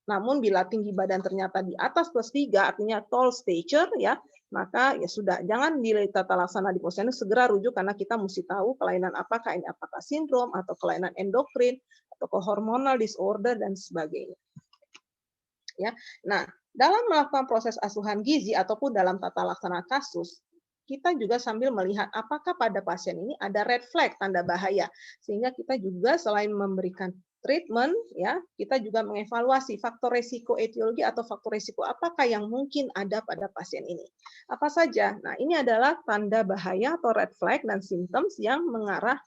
Namun bila tinggi badan ternyata di atas +3 artinya tall stature, ya, maka ya sudah, jangan ditata laksana di Posyandu, segera rujuk karena kita mesti tahu kelainan apakah ini, apakah sindrom atau kelainan endokrin atau hormonal disorder dan sebagainya. Ya. Nah, dalam melakukan proses asuhan gizi ataupun dalam tata laksana kasus, kita juga sambil melihat apakah pada pasien ini ada red flag, tanda bahaya. Sehingga kita juga selain memberikan treatment, ya, kita juga mengevaluasi faktor resiko etiologi atau faktor resiko apakah yang mungkin ada pada pasien ini. Apa saja? Nah, ini adalah tanda bahaya atau red flag dan symptoms yang mengarah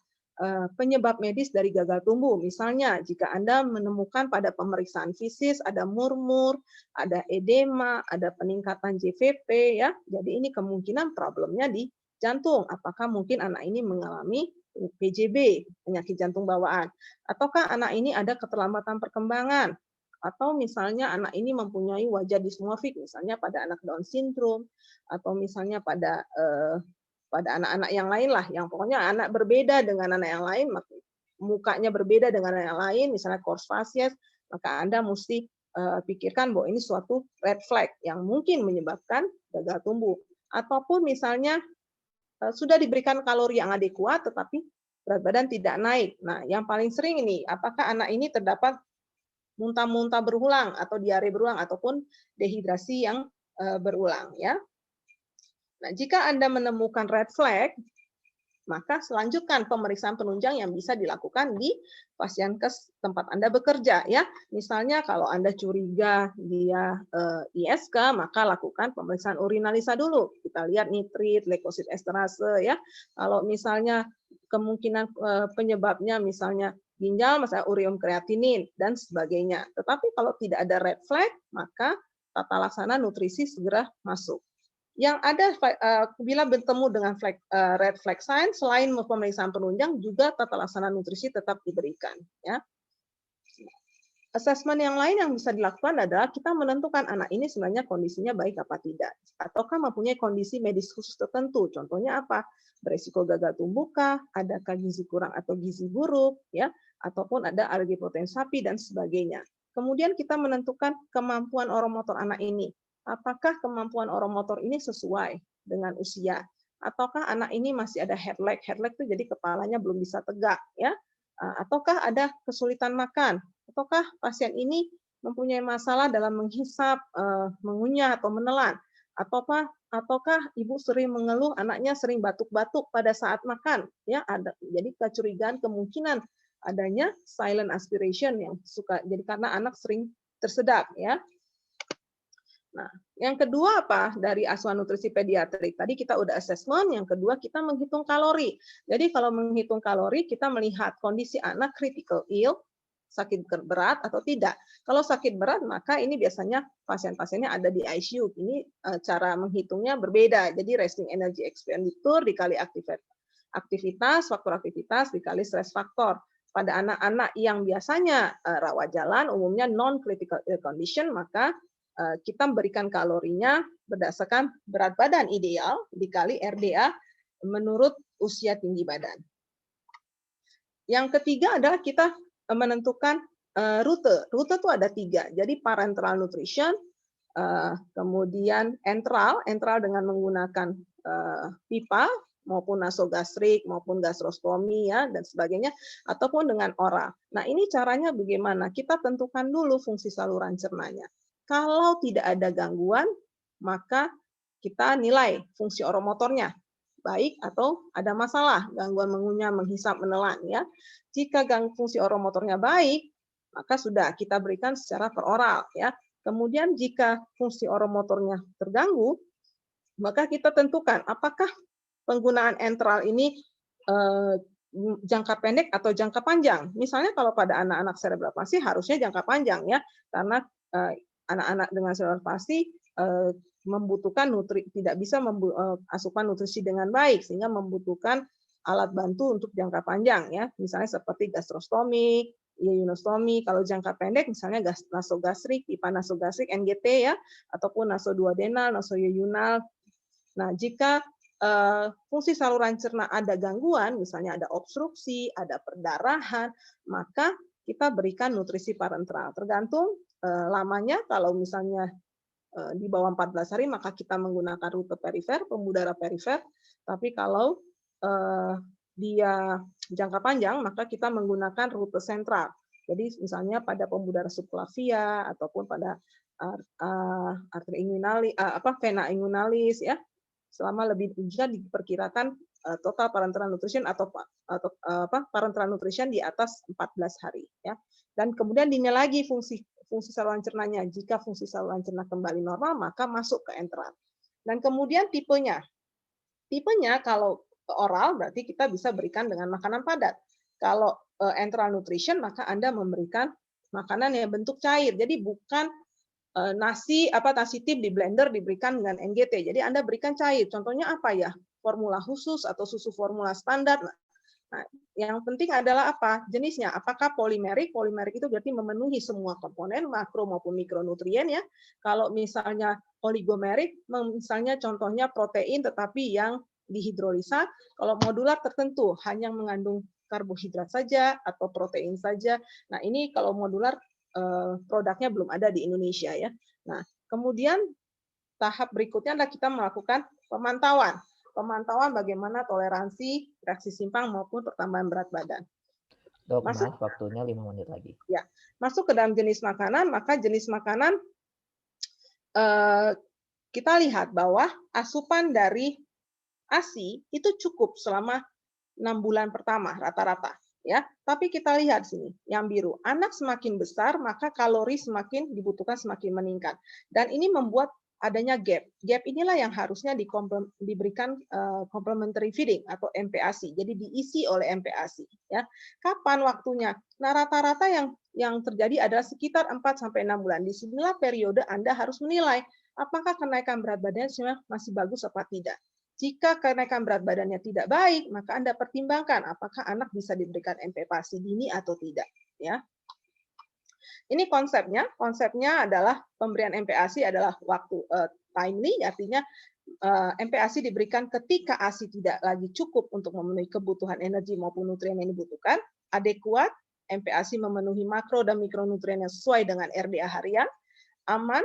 penyebab medis dari gagal tumbuh. Misalnya, jika Anda menemukan pada pemeriksaan fisis ada murmur, ada edema, ada peningkatan JVP, ya. Jadi ini kemungkinan problemnya di jantung. Apakah mungkin anak ini mengalami PJB, penyakit jantung bawaan, ataukah anak ini ada keterlambatan perkembangan, atau misalnya anak ini mempunyai wajah dismorfik, misalnya pada anak Down syndrome, atau misalnya pada anak-anak yang lain lah, yang pokoknya anak berbeda dengan anak yang lain, mukanya berbeda dengan anak yang lain, misalnya coarse facies, maka Anda mesti pikirkan bahwa ini suatu red flag yang mungkin menyebabkan gagal tumbuh. Ataupun misalnya sudah diberikan kalori yang adekuat, tetapi berat badan tidak naik. Nah, yang paling sering ini, apakah anak ini terdapat muntah-muntah berulang, atau diare berulang, ataupun dehidrasi yang berulang, ya. Nah, jika Anda menemukan red flag, maka selanjutkan pemeriksaan penunjang yang bisa dilakukan di Pasienkes tempat Anda bekerja, ya. Misalnya kalau Anda curiga dia ISK, maka lakukan pemeriksaan urinalisa dulu. Kita lihat nitrit, leukosit esterase, ya. Kalau misalnya kemungkinan penyebabnya misalnya ginjal, misalnya ureum kreatinin dan sebagainya. Tetapi kalau tidak ada red flag, maka tata laksana nutrisi segera masuk. Yang ada bila bertemu dengan red flag sign, selain pemeriksaan penunjang, juga tata laksana nutrisi tetap diberikan. Ya. Asesmen yang lain yang bisa dilakukan adalah kita menentukan anak ini sebenarnya kondisinya baik apa tidak, ataukah mempunyai kondisi medis khusus tertentu. Contohnya apa? Beresiko gagal tumbuhkah, adakah gizi kurang atau gizi buruk, ya, ataupun ada alergi protein sapi dan sebagainya. Kemudian kita menentukan kemampuan oromotor anak ini. Apakah kemampuan oromotor ini sesuai dengan usia? Ataukah anak ini masih ada head lag? Head lag itu jadi kepalanya belum bisa tegak, ya? Ataukah ada kesulitan makan? Ataukah pasien ini mempunyai masalah dalam menghisap, mengunyah atau menelan? Ataukah ibu sering mengeluh anaknya sering batuk-batuk pada saat makan? Ya, ada. Jadi kecurigaan kemungkinan adanya silent aspiration yang suka jadi karena anak sering tersedak, ya. Nah, yang kedua apa dari asuhan nutrisi pediatrik? Tadi kita udah assessment, yang kedua kita menghitung kalori. Jadi kalau menghitung kalori, kita melihat kondisi anak critical ill, sakit berat atau tidak. Kalau sakit berat, maka ini biasanya pasien-pasiennya ada di ICU. Ini cara menghitungnya berbeda. Jadi resting energy expenditure dikali aktivitas, faktor aktivitas dikali stress faktor. Pada anak-anak yang biasanya rawat jalan, umumnya non-critical ill condition, maka kita memberikan kalorinya berdasarkan berat badan ideal dikali RDA menurut usia tinggi badan. Yang ketiga adalah kita menentukan rute. Rute itu ada 3. Jadi parenteral nutrition, kemudian enteral dengan menggunakan pipa maupun nasogastrik maupun gastrostomi, ya, dan sebagainya, ataupun dengan oral. Nah, ini caranya bagaimana? Kita tentukan dulu fungsi saluran cernanya. Kalau tidak ada gangguan, maka kita nilai fungsi oromotornya, baik atau ada masalah, gangguan mengunyah, menghisap, menelan. Ya. Jika fungsi oromotornya baik, maka sudah kita berikan secara peroral. Ya. Kemudian jika fungsi oromotornya terganggu, maka kita tentukan apakah penggunaan enteral ini jangka pendek atau jangka panjang. Misalnya kalau pada anak-anak cerebral palsy harusnya jangka panjang ya, karena anak-anak dengan cerebral palsy membutuhkan tidak bisa asupan nutrisi dengan baik, sehingga membutuhkan alat bantu untuk jangka panjang ya, misalnya seperti gastrostomi, ionostomi. Kalau jangka pendek misalnya nasogastrik, pipa nasogastrik NGT ya, ataupun nasoduodenal, nasoyuyunal. Nah, jika fungsi saluran cerna ada gangguan, misalnya ada obstruksi, ada perdarahan, maka kita berikan nutrisi parenteral. Tergantung lamanya, kalau misalnya di bawah 14 hari, maka kita menggunakan rute perifer, pembudara perifer. Tapi kalau dia jangka panjang, maka kita menggunakan rute sentral. Jadi misalnya pada pembudara subclavia ataupun pada arteri inguinalis, vena inguinalis ya, selama lebih jika diperkirakan total parenteral nutrition atau parenteral nutrition di atas 14 hari ya. Dan kemudian dinilai lagi fungsi saluran cernanya. Jika fungsi saluran cerna kembali normal, maka masuk ke enteral. Dan kemudian tipenya kalau oral berarti kita bisa berikan dengan makanan padat. Kalau enteral nutrition maka Anda memberikan makanan yang bentuk cair. Jadi bukan nasi tip di blender diberikan dengan NGT. Jadi Anda berikan cair. Contohnya apa ya? Formula khusus atau susu formula standar. Nah, yang penting adalah apa? Jenisnya. Apakah polimerik? Polimerik itu berarti memenuhi semua komponen makro maupun mikronutrien ya. Kalau misalnya oligomerik, misalnya contohnya protein tetapi yang dihidrolisa. Kalau modular tertentu hanya mengandung karbohidrat saja atau protein saja. Nah, ini kalau modular produknya belum ada di Indonesia ya. Nah, kemudian tahap berikutnya adalah kita melakukan pemantauan. Pemantauan bagaimana toleransi, reaksi simpang maupun pertambahan berat badan. Dok, maaf, waktunya 5 menit lagi. Ya, masuk ke dalam jenis makanan, maka jenis makanan kita lihat bahwa asupan dari ASI itu cukup selama 6 bulan pertama rata-rata. Ya, tapi kita lihat sini yang biru, anak semakin besar maka kalori semakin dibutuhkan semakin meningkat, dan ini membuat adanya gap. Gap inilah yang harusnya diberikan complementary feeding atau MPASI. Jadi diisi oleh MPASI. Ya, kapan waktunya? Nah, rata-rata yang terjadi adalah sekitar 4-6 bulan. Di sinilah periode Anda harus menilai apakah kenaikan berat badannya masih bagus apa tidak. Jika kenaikan berat badannya tidak baik, maka Anda pertimbangkan apakah anak bisa diberikan MPASI dini atau tidak. Ya, ini konsepnya. Konsepnya adalah pemberian MPASI adalah waktu timely, artinya MPASI diberikan ketika ASI tidak lagi cukup untuk memenuhi kebutuhan energi maupun nutrien yang dibutuhkan. Adekuat, MPASI memenuhi makro dan mikronutrien yang sesuai dengan RDA harian. Aman,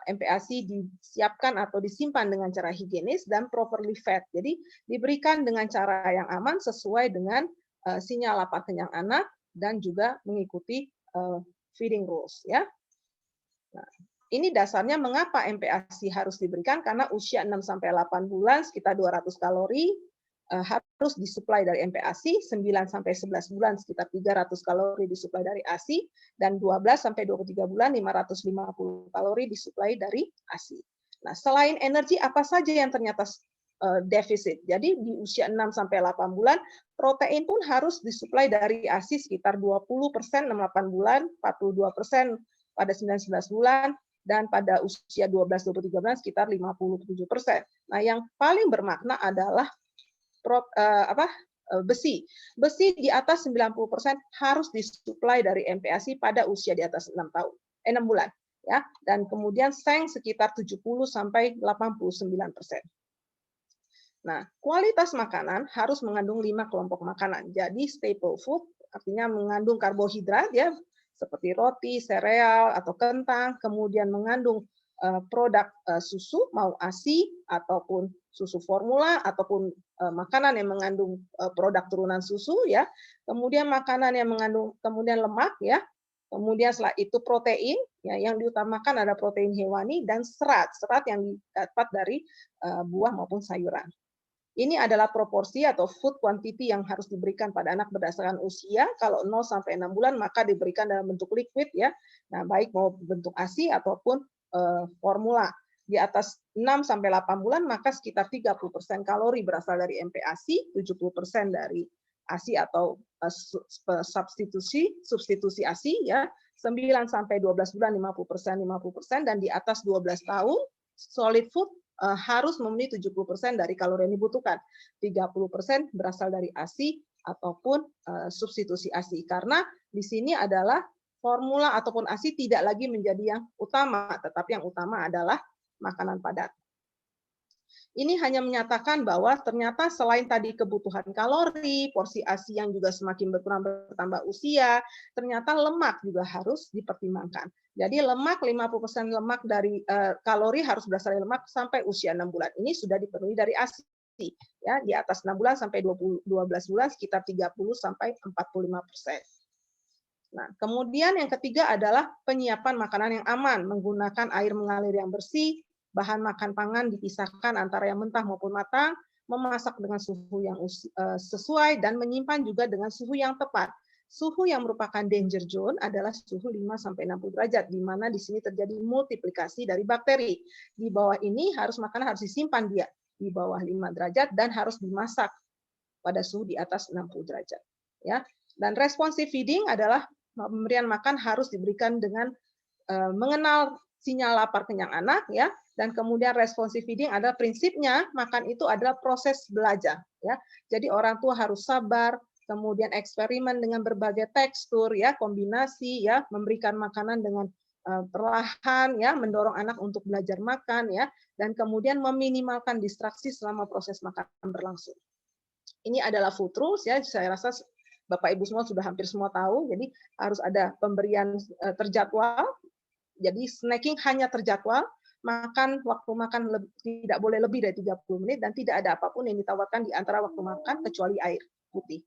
MPASI disiapkan atau disimpan dengan cara higienis dan properly fed. Jadi diberikan dengan cara yang aman sesuai dengan sinyal lapar kenyang anak dan juga mengikuti feeding rules ya. Nah, ini dasarnya mengapa MPASI harus diberikan, karena usia 6-8 bulan sekitar 200 kalori harus disuplai dari MPASI, 9-11 bulan sekitar 300 kalori disuplai dari ASI, dan 12-23 bulan 550 kalori disuplai dari ASI. Nah, selain energi apa saja yang ternyata defisit? Jadi di usia 6-8 bulan protein pun harus disuplai dari ASI sekitar 20% 6-8 bulan, 42% pada 9-11 bulan, dan pada usia 12-23 bulan sekitar 57%. Nah, yang paling bermakna adalah besi. Besi di atas 90% harus disuplai dari MPASI pada usia di atas 6 bulan ya, dan kemudian seng sekitar 70-89%. Nah, kualitas makanan harus mengandung 5 kelompok makanan. Jadi staple food artinya mengandung karbohidrat ya, seperti roti, sereal atau kentang, kemudian mengandung produk susu mau ASI ataupun susu formula ataupun makanan yang mengandung produk turunan susu ya. Kemudian makanan yang mengandung kemudian lemak ya. Kemudian setelah itu protein ya, yang diutamakan ada protein hewani, dan serat yang didapat dari buah maupun sayuran. Ini adalah proporsi atau food quantity yang harus diberikan pada anak berdasarkan usia. Kalau 0-6 bulan maka diberikan dalam bentuk liquid ya. Nah, baik mau bentuk ASI ataupun formula. di atas 6 sampai 8 bulan maka sekitar 30% kalori berasal dari MPASI, 70% dari ASI atau substitusi ASI ya. 9 sampai 12 bulan 50%, dan di atas 12 tahun solid food harus memenuhi 70% dari kalori yang dibutuhkan. 30% berasal dari ASI ataupun substitusi ASI. Karena di sini adalah formula ataupun ASI tidak lagi menjadi yang utama, tetapi yang utama adalah makanan padat. Ini hanya menyatakan bahwa ternyata selain tadi kebutuhan kalori, porsi ASI yang juga semakin berkurang bertambah usia, ternyata lemak juga harus dipertimbangkan. Jadi lemak 50% lemak dari kalori harus berasal dari lemak sampai usia 6 bulan. Ini sudah dipenuhi dari ASI. Ya, di atas 6 bulan sampai 12 bulan sekitar 30 sampai 45%. Nah, kemudian yang ketiga adalah penyiapan makanan yang aman, menggunakan air mengalir yang bersih, bahan makan pangan dipisahkan antara yang mentah maupun matang, memasak dengan suhu yang sesuai, dan menyimpan juga dengan suhu yang tepat. Suhu yang merupakan danger zone adalah suhu 5-60 derajat, di mana di sini terjadi multiplikasi dari bakteri. Di bawah ini makanan harus disimpan dia di bawah 5 derajat dan harus dimasak pada suhu di atas 60 derajat. Ya. Dan responsive feeding adalah pemberian makan harus diberikan dengan mengenal sinyal lapar kenyang anak, ya. Dan kemudian responsive feeding adalah prinsipnya makan itu adalah proses belajar, ya. Jadi orang tua harus sabar, kemudian eksperimen dengan berbagai tekstur, ya, kombinasi, ya, memberikan makanan dengan perlahan, ya, mendorong anak untuk belajar makan, ya, dan kemudian meminimalkan distraksi selama proses makan berlangsung. Ini adalah food rules, ya. Saya rasa Bapak Ibu semua sudah hampir semua tahu, jadi harus ada pemberian terjadwal, jadi snacking hanya terjadwal, waktu makan tidak boleh lebih dari 30 menit, dan tidak ada apapun yang ditawarkan di antara waktu makan kecuali air putih.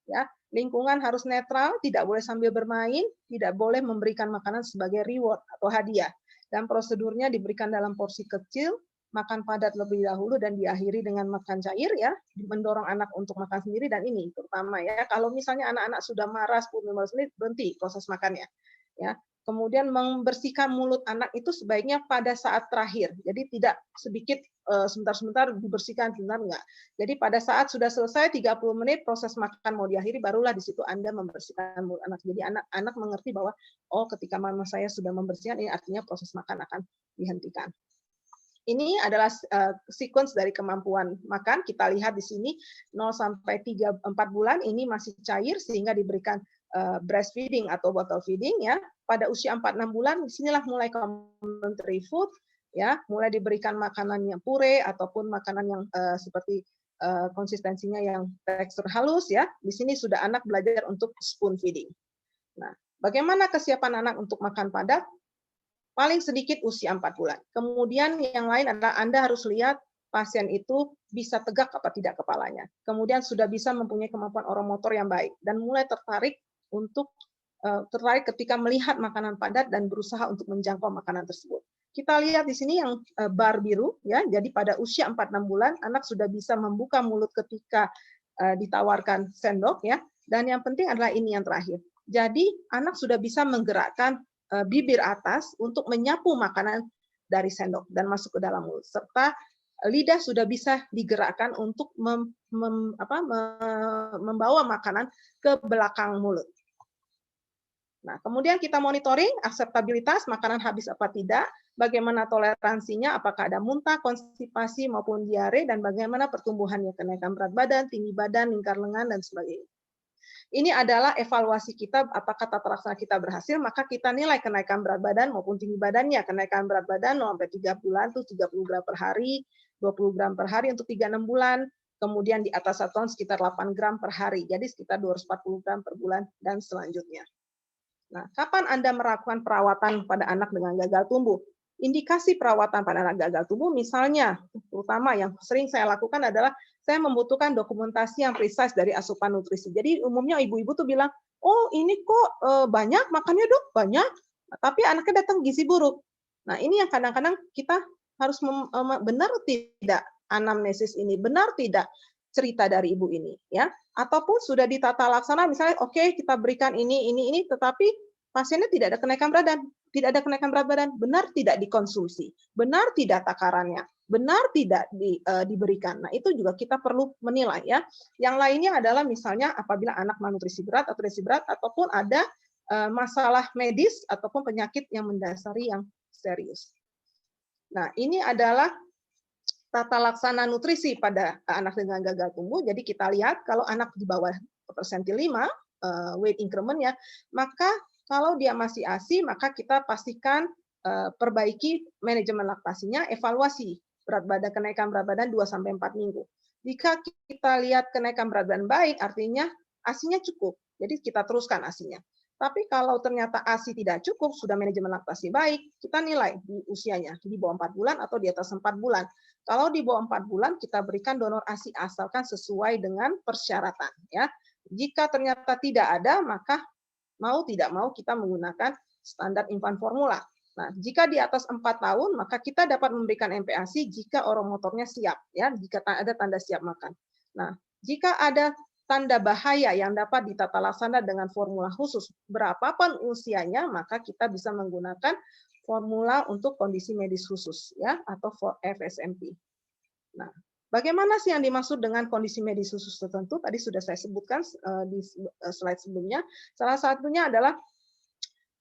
Ya, lingkungan harus netral, tidak boleh sambil bermain, tidak boleh memberikan makanan sebagai reward atau hadiah, dan prosedurnya diberikan dalam porsi kecil, makan padat lebih dahulu dan diakhiri dengan makan cair, ya, mendorong anak untuk makan sendiri. Dan ini terutama, ya, kalau misalnya anak-anak sudah marah 10-15 menit, berhenti proses makannya, ya. Kemudian membersihkan mulut anak itu sebaiknya pada saat terakhir, jadi tidak sedikit sebentar-sebentar dibersihkan, sebentar enggak. Jadi pada saat sudah selesai 30 menit proses makan mau diakhiri, barulah di situ Anda membersihkan mulut anak. Jadi anak mengerti bahwa oh, ketika mama saya sudah membersihkan, ini artinya proses makan akan dihentikan. Ini adalah sequence dari kemampuan makan. Kita lihat di sini 0 sampai 4 bulan ini masih cair sehingga diberikan breastfeeding atau bottle feeding, ya. Pada usia 4-6 bulan disinilah mulai complementary food, ya, mulai diberikan makanan yang pure ataupun makanan yang seperti konsistensinya yang tekstur halus, ya. Di sini sudah anak belajar untuk spoon feeding. Nah, bagaimana kesiapan anak untuk makan padat? Paling sedikit usia 4 bulan. Kemudian yang lain adalah Anda harus lihat pasien itu bisa tegak apa tidak kepalanya. Kemudian sudah bisa mempunyai kemampuan oromotor yang baik dan mulai tertarik ketika melihat makanan padat dan berusaha untuk menjangkau makanan tersebut. Kita lihat di sini yang bar biru, ya. Jadi pada usia 4-6 bulan anak sudah bisa membuka mulut ketika ditawarkan sendok, ya. Dan yang penting adalah ini yang terakhir. Jadi anak sudah bisa menggerakkan bibir atas untuk menyapu makanan dari sendok dan masuk ke dalam mulut, serta lidah sudah bisa digerakkan untuk membawa makanan ke belakang mulut. Nah, kemudian kita monitoring akseptabilitas makanan habis apa tidak, bagaimana toleransinya, apakah ada muntah, konstipasi maupun diare, dan bagaimana pertumbuhannya, kenaikan berat badan, tinggi badan, lingkar lengan, dan sebagainya. Ini adalah evaluasi kita, apakah tata laksana kita berhasil, maka kita nilai kenaikan berat badan maupun tinggi badannya. Kenaikan berat badan 0 sampai 3 bulan itu 30 gram per hari, 20 gram per hari untuk 3-6 bulan, kemudian di atas 1 tahun sekitar 8 gram per hari, jadi sekitar 240 gram per bulan, dan selanjutnya. Nah, kapan Anda melakukan perawatan pada anak dengan gagal tumbuh? Indikasi perawatan pada anak gagal tumbuh, misalnya, terutama yang sering saya lakukan adalah saya membutuhkan dokumentasi yang precise dari asupan nutrisi. Jadi umumnya ibu-ibu tuh bilang, oh ini kok banyak makannya dok, banyak, tapi anaknya datang gizi buruk. Nah ini yang kadang-kadang kita harus benar tidak anamnesis ini, benar tidak cerita dari ibu ini, ya? Ataupun sudah ditata laksana, misalnya oke, kita berikan ini, tetapi pasiennya tidak ada kenaikan berat badan. tidak ada kenaikan berat badan, benar tidak dikonsumsi, benar tidak takarannya, benar tidak diberikan. Nah, itu juga kita perlu menilai ya. Yang lainnya adalah misalnya apabila anak malnutrisi berat atau depresi berat ataupun ada masalah medis ataupun penyakit yang mendasari yang serius. Nah, ini adalah tata laksana nutrisi pada anak dengan gagal tumbuh. Jadi kita lihat kalau anak di bawah persentil 5 weight increment-nya, maka kalau dia masih ASI, maka kita pastikan perbaiki manajemen laktasinya, evaluasi kenaikan berat badan 2-4 minggu. Jika kita lihat kenaikan berat badan baik, artinya ASI-nya cukup. Jadi kita teruskan ASI-nya. Tapi kalau ternyata ASI tidak cukup, sudah manajemen laktasi baik, kita nilai di usianya, di bawah 4 bulan atau di atas 4 bulan. Kalau di bawah 4 bulan, kita berikan donor ASI asalkan sesuai dengan persyaratan. Ya. Jika ternyata tidak ada, maka mau tidak mau kita menggunakan standar infant formula. Nah, jika di atas 4 tahun, maka kita dapat memberikan MPASI jika oromotornya siap, ya, jika ada tanda siap makan. Nah, jika ada tanda bahaya yang dapat ditata laksana dengan formula khusus, berapapun usianya, maka kita bisa menggunakan formula untuk kondisi medis khusus, ya, atau FSMP. Nah, bagaimana sih yang dimaksud dengan kondisi medis khusus tertentu? Tadi sudah saya sebutkan di slide sebelumnya. Salah satunya adalah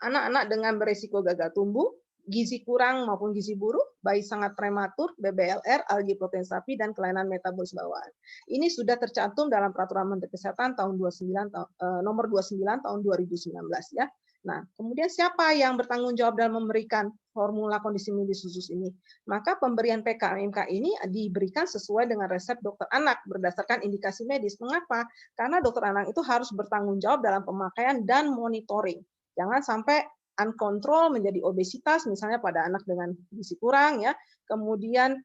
anak-anak dengan berisiko gagal tumbuh, gizi kurang maupun gizi buruk, bayi sangat prematur, BBLR, algiprotein sapi, dan kelainan metabolis bawaan. Ini sudah tercantum dalam Peraturan Menteri Kesehatan nomor 29 tahun 2019 ya. Nah, kemudian siapa yang bertanggung jawab dalam memberikan formula kondisi medis khusus ini? Maka pemberian PKMK ini diberikan sesuai dengan resep dokter anak berdasarkan indikasi medis. Mengapa? Karena dokter anak itu harus bertanggung jawab dalam pemakaian dan monitoring. Jangan sampai uncontrol menjadi obesitas, misalnya pada anak dengan gizi kurang, ya. Kemudian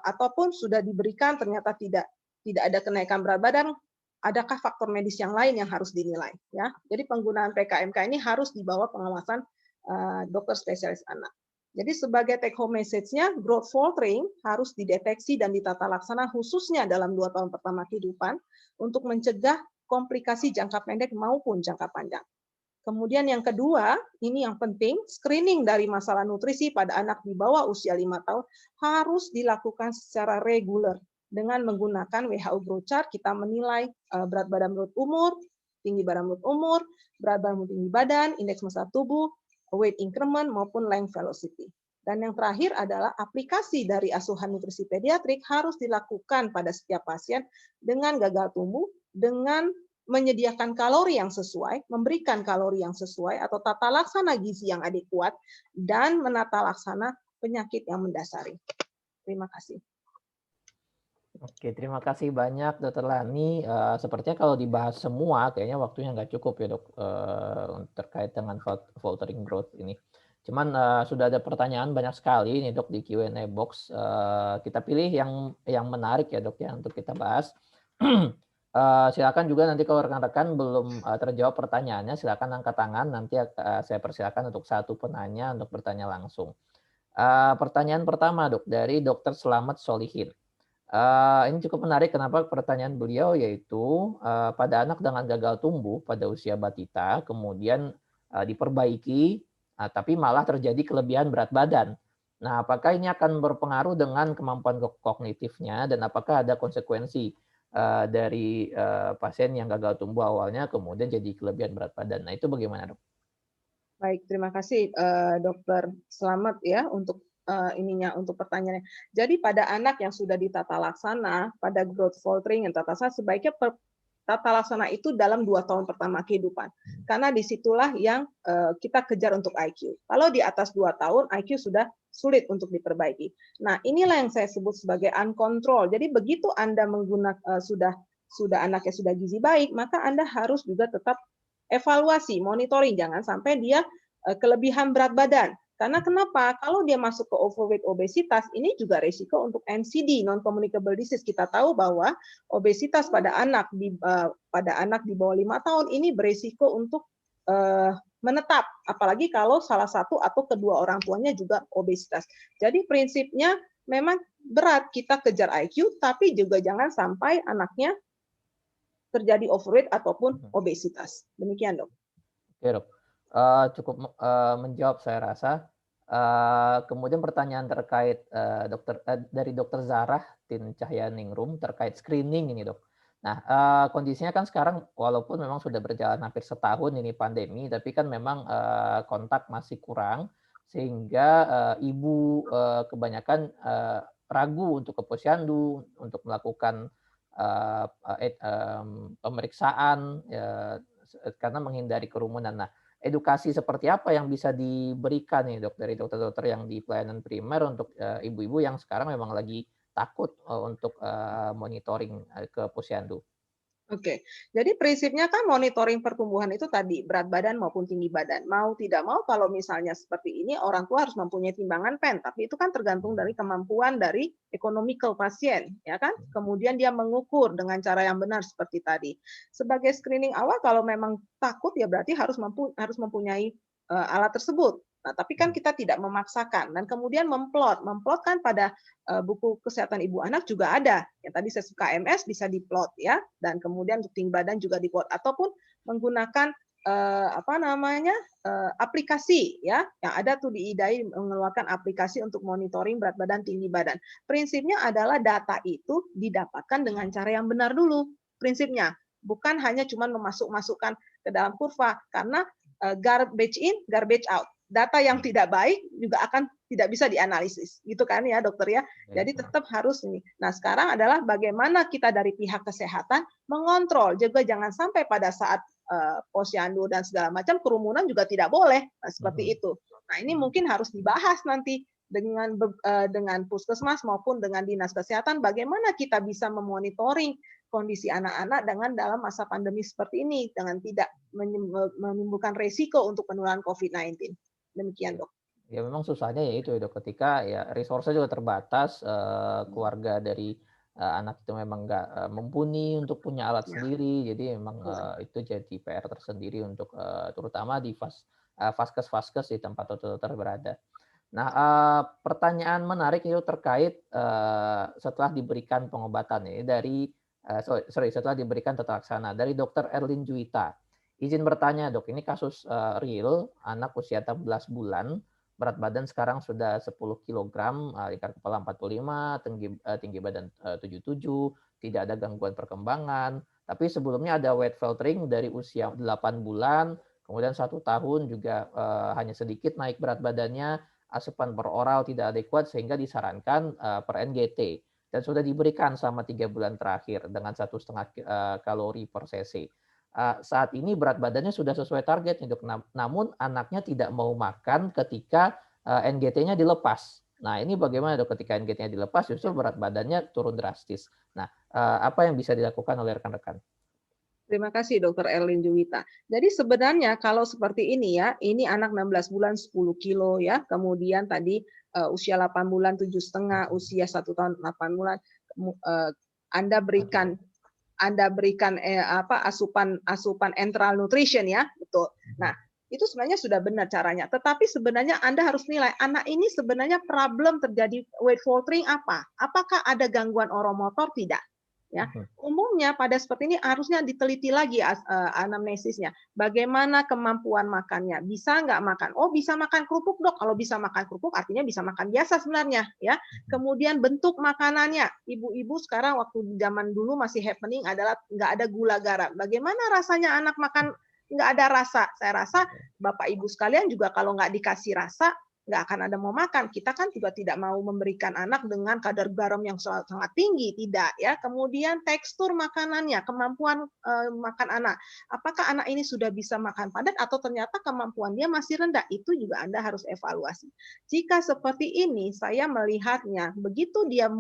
ataupun sudah diberikan ternyata tidak ada kenaikan berat badan. Adakah faktor medis yang lain yang harus dinilai? Ya, jadi penggunaan PKMK ini harus di bawah pengawasan dokter spesialis anak. Jadi sebagai take home message-nya, growth faltering harus dideteksi dan ditata laksana khususnya dalam 2 tahun pertama kehidupan untuk mencegah komplikasi jangka pendek maupun jangka panjang. Kemudian yang kedua, ini yang penting, screening dari masalah nutrisi pada anak di bawah usia 5 tahun harus dilakukan secara reguler. Dengan menggunakan WHO Growth Chart, kita menilai berat badan menurut umur, tinggi badan menurut umur, berat badan menurut tinggi badan, indeks massa tubuh, weight increment, maupun length velocity. Dan yang terakhir adalah aplikasi dari asuhan nutrisi pediatrik harus dilakukan pada setiap pasien dengan gagal tumbuh, dengan menyediakan kalori yang sesuai, memberikan kalori yang sesuai, atau tata laksana gizi yang adekuat, dan menata laksana penyakit yang mendasari. Terima kasih. Oke, terima kasih banyak Dr. Lani. Sepertinya kalau dibahas semua, kayaknya waktunya nggak cukup ya dok, terkait dengan faltering growth ini. Cuman sudah ada pertanyaan banyak sekali nih dok di Q&A box. Kita pilih yang menarik ya dok ya untuk kita bahas. Silakan juga nanti kalau rekan-rekan belum terjawab pertanyaannya, silakan angkat tangan. Nanti saya persilakan untuk satu penanya untuk bertanya langsung. Pertanyaan pertama dok dari Dr. Slamet Solihin. Ini cukup menarik. Kenapa pertanyaan beliau yaitu pada anak dengan gagal tumbuh pada usia batita, kemudian diperbaiki, tapi malah terjadi kelebihan berat badan. Nah, apakah ini akan berpengaruh dengan kemampuan kognitifnya dan apakah ada konsekuensi dari pasien yang gagal tumbuh awalnya kemudian jadi kelebihan berat badan? Nah, itu bagaimana dok? Baik, terima kasih Dokter Slamet ya untuk untuk pertanyaannya. Jadi pada anak yang sudah ditata laksana, pada growth faltering yang tata laksana, sebaiknya tata laksana itu dalam 2 tahun pertama kehidupan. Karena disitulah yang kita kejar untuk IQ. Kalau di atas 2 tahun, IQ sudah sulit untuk diperbaiki. Nah, inilah yang saya sebut sebagai uncontrol. Jadi begitu Anda menggunakan sudah anaknya sudah gizi baik, maka Anda harus juga tetap evaluasi, monitoring, jangan sampai dia kelebihan berat badan. Karena kenapa? Kalau dia masuk ke overweight obesitas, ini juga risiko untuk NCD, non-communicable disease. Kita tahu bahwa obesitas pada anak di bawah 5 tahun ini berisiko untuk menetap, apalagi kalau salah satu atau kedua orang tuanya juga obesitas. Jadi prinsipnya memang berat kita kejar IQ, tapi juga jangan sampai anaknya terjadi overweight ataupun obesitas. Demikian dok. Oke dok. Cukup menjawab saya rasa. Kemudian pertanyaan terkait dari Dokter Zarah Tin Cahyaningrum terkait screening ini, Dok. Nah, kondisinya kan sekarang walaupun memang sudah berjalan hampir setahun ini pandemi, tapi kan memang kontak masih kurang sehingga ibu kebanyakan ragu untuk ke posyandu untuk melakukan pemeriksaan karena menghindari kerumunan. Nah, edukasi seperti apa yang bisa diberikan nih, Dok, dari dokter-dokter yang di pelayanan primer untuk ibu-ibu yang sekarang memang lagi takut untuk monitoring ke posyandu? Oke, jadi prinsipnya kan monitoring pertumbuhan itu tadi berat badan maupun tinggi badan. Mau tidak mau kalau misalnya seperti ini orang tua harus mempunyai timbangan pen, tapi itu kan tergantung dari kemampuan dari economical pasien, ya kan? Kemudian dia mengukur dengan cara yang benar seperti tadi. Sebagai screening awal kalau memang takut ya berarti harus mempunyai alat tersebut. Nah, tapi kan kita tidak memaksakan dan kemudian memplot kan pada buku kesehatan ibu anak juga ada. Yang tadi saya suka KMS bisa diplot ya, dan kemudian untuk tinggi badan juga diplot ataupun menggunakan aplikasi ya yang ada tuh di IDAI mengeluarkan aplikasi untuk monitoring berat badan tinggi badan. Prinsipnya adalah data itu didapatkan dengan cara yang benar dulu. Prinsipnya bukan hanya cuma memasukkan ke dalam kurva karena garbage in, garbage out. Data yang tidak baik juga akan tidak bisa dianalisis, gitu kan ya dokter ya. Jadi tetap harus ini. Nah sekarang adalah bagaimana kita dari pihak kesehatan mengontrol juga jangan sampai pada saat posyandu dan segala macam kerumunan juga tidak boleh. Nah, seperti itu. Nah ini mungkin harus dibahas nanti dengan puskesmas maupun dengan dinas kesehatan bagaimana kita bisa memonitoring kondisi anak-anak dengan dalam masa pandemi seperti ini dengan tidak menimbulkan resiko untuk penularan COVID-19. Demikian, Dok. Ya memang susahnya ya itu, Dok, ketika ya resource juga terbatas, keluarga dari anak itu memang nggak mumpuni untuk punya alat sendiri, jadi memang itu jadi PR tersendiri untuk terutama di vaskes-vaskes di tempat dokter berada. Nah, pertanyaan menarik itu terkait setelah diberikan pengobatan ini dari setelah diberikan tata laksana dari Dokter Erlin Juwita. Izin bertanya, Dok, ini kasus real, anak usia 16 bulan, berat badan sekarang sudah 10 kg, lingkar kepala 45, tinggi badan 77, tidak ada gangguan perkembangan. Tapi sebelumnya ada weight filtering dari usia 8 bulan, kemudian 1 tahun juga hanya sedikit naik berat badannya, asupan per oral tidak adekuat sehingga disarankan per NGT. Dan sudah diberikan selama 3 bulan terakhir dengan 1,5 kalori per cc. Saat ini berat badannya sudah sesuai target, Dok. Namun anaknya tidak mau makan ketika NGT-nya dilepas. Nah, ini bagaimana, Dok, ketika NGT-nya dilepas justru berat badannya turun drastis. Nah, apa yang bisa dilakukan oleh rekan-rekan? Terima kasih Dokter Erlin Juwita. Jadi sebenarnya kalau seperti ini ya, ini anak 16 bulan 10 kilo ya, kemudian tadi usia 8 bulan 7,5, usia 1 tahun 8 bulan, Anda berikan asupan enteral nutrition ya, betul. Nah, itu sebenarnya sudah benar caranya. Tetapi sebenarnya Anda harus nilai anak ini sebenarnya problem terjadi weight faltering apa? Apakah ada gangguan oromotor? Tidak. Ya, umumnya pada seperti ini harusnya diteliti lagi anamnesisnya. Bagaimana kemampuan makannya? Bisa nggak makan? Oh, bisa makan kerupuk, Dok. Kalau bisa makan kerupuk artinya bisa makan biasa sebenarnya, ya. Kemudian bentuk makanannya. Ibu-ibu sekarang waktu zaman dulu masih happening adalah nggak ada gula garam. Bagaimana rasanya anak makan nggak ada rasa? Saya rasa Bapak Ibu sekalian juga kalau nggak dikasih rasa nggak akan ada mau makan. Kita kan juga tidak mau memberikan anak dengan kadar garam yang sangat tinggi, tidak ya. Kemudian tekstur makanannya, kemampuan makan anak. Apakah anak ini sudah bisa makan padat atau ternyata kemampuan dia masih rendah? Itu juga Anda harus evaluasi. Jika seperti ini, saya melihatnya begitu dia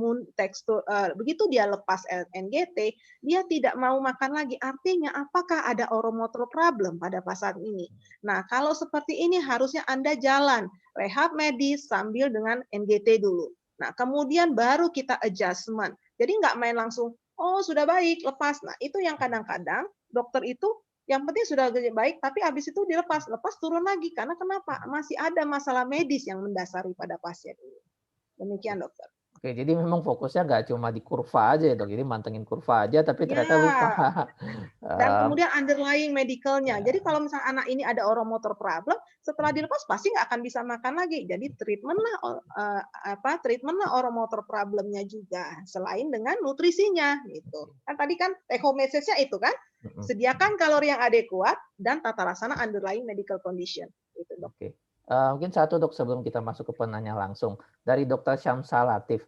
begitu dia lepas NGT, dia tidak mau makan lagi. Artinya apakah ada oromotor problem pada saat ini? Nah, kalau seperti ini harusnya Anda jalan rehab medis sambil dengan NGT dulu. Nah, kemudian baru kita adjustment. Jadi nggak main langsung, oh sudah baik, lepas. Nah, itu yang kadang-kadang dokter itu yang penting sudah baik, tapi habis itu lepas turun lagi. Karena kenapa? Masih ada masalah medis yang mendasari pada pasien ini. Demikian, dokter. Oke, jadi memang fokusnya nggak cuma di kurva aja ya dok, jadi mantengin kurva aja, tapi ternyata lupa. Ya, dan Eh, kemudian underlying medicalnya. Jadi ya, kalau misalnya anak ini ada oromotor problem, setelah dilepas pasti nggak akan bisa makan lagi. Jadi treatment lah oromotor problemnya juga, selain dengan nutrisinya gitu. Kan tadi kan take home message-nya itu kan, sediakan kalori yang adekuat dan tata laksana underlying medical condition. Gitu, dok. Oke. Mungkin satu dok sebelum kita masuk ke penanya langsung dari Dr. Syamsa Latif.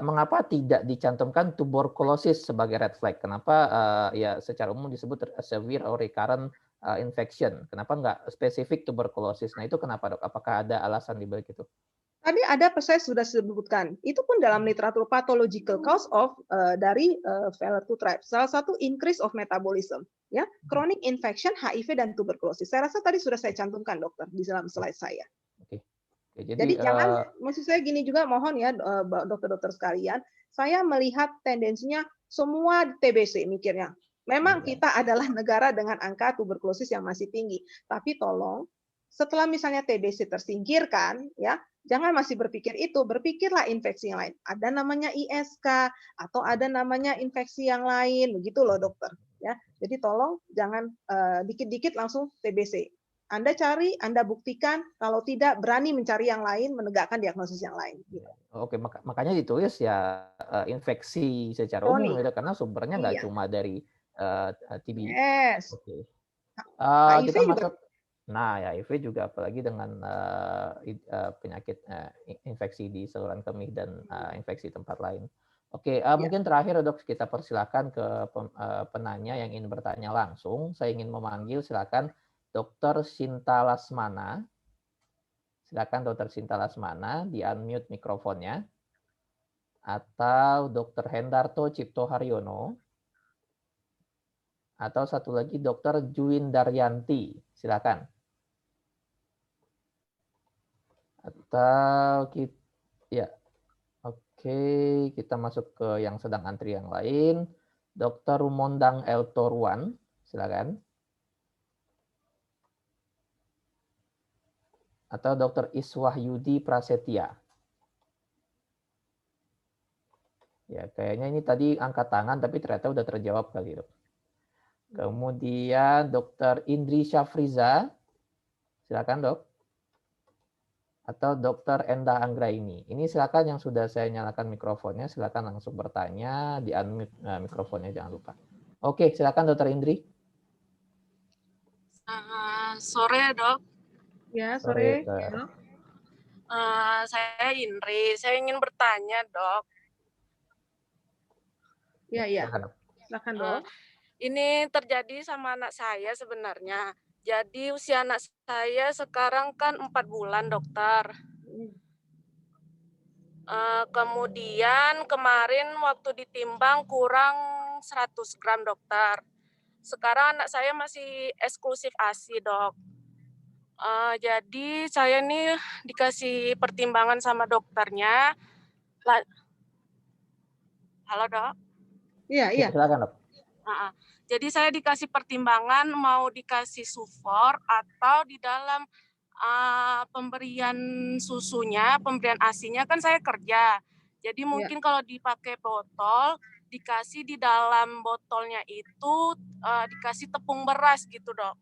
Mengapa tidak dicantumkan tuberkulosis sebagai red flag? Kenapa ya secara umum disebut severe or recurrent infection? Kenapa nggak spesifik tuberkulosis? Nah itu kenapa dok? Apakah ada alasan di balik itu? Tadi saya sudah sebutkan, itu pun dalam literatur pathological cause of dari failure to thrive. Salah satu increase of metabolism, ya, chronic infection, HIV dan tuberkulosis. Saya rasa tadi sudah saya cantumkan dokter di dalam slide saya. Oke, jadi jangan, maksud saya gini juga, mohon ya dokter-dokter sekalian, saya melihat tendensinya semua TBC mikirnya. Memang kita adalah negara dengan angka tuberkulosis yang masih tinggi, tapi tolong setelah misalnya TBC tersingkirkan, ya jangan masih berpikir itu, berpikirlah infeksi yang lain. Ada namanya ISK atau ada namanya infeksi yang lain, begitu loh dokter. Ya, jadi tolong jangan dikit-dikit langsung TBC. Anda cari, Anda buktikan, kalau tidak berani mencari yang lain, menegakkan diagnosis yang lain. Gitu. Oke, makanya ditulis ya infeksi secara umum gitu, karena sumbernya nggak cuma dari TB. Yes. Oke. HIV Kita juga. masuk. Nah, ya HIV juga apalagi dengan penyakit infeksi di saluran kemih dan infeksi tempat lain. Oke, mungkin terakhir dok kita persilakan ke penanya yang ingin bertanya langsung. Saya ingin memanggil, silakan Dr. Sinta Lasmana. Silakan Dr. Sinta Lasmana, di unmute mikrofonnya. Atau Dr. Hendarto Cipto Haryono. Atau satu lagi Dr. Juin Daryanti. Silakan. Atau kita masuk ke yang sedang antri yang lain. Dr. Rumondang Eltoruan, silakan. Atau Dr. Iswahyudi Prasetya. Ya, kayaknya ini tadi angkat tangan tapi ternyata udah terjawab kali, dok. Kemudian Dr. Indri Syafriza, silakan dok. Atau Dr. Endah Anggraini. Ini silakan yang sudah saya nyalakan mikrofonnya, silakan langsung bertanya, di unmute mikrofonnya jangan lupa. Oke, silakan Dr. Indri. Sore dok. Ya, sore. Saya Indri, saya ingin bertanya dok. Ya. Silakan dok. Ini terjadi sama anak saya sebenarnya. Jadi usia anak saya sekarang kan 4 bulan dokter. Kemudian kemarin waktu ditimbang kurang 100 gram dokter. Sekarang anak saya masih eksklusif ASI dok. Jadi saya nih dikasih pertimbangan sama dokternya. Halo dok? Iya. Silakan dok. Jadi saya dikasih pertimbangan mau dikasih sufor atau di dalam pemberian susunya, pemberian ASI-nya kan saya kerja. Jadi mungkin kalau dipakai botol, dikasih di dalam botolnya itu dikasih tepung beras gitu dok.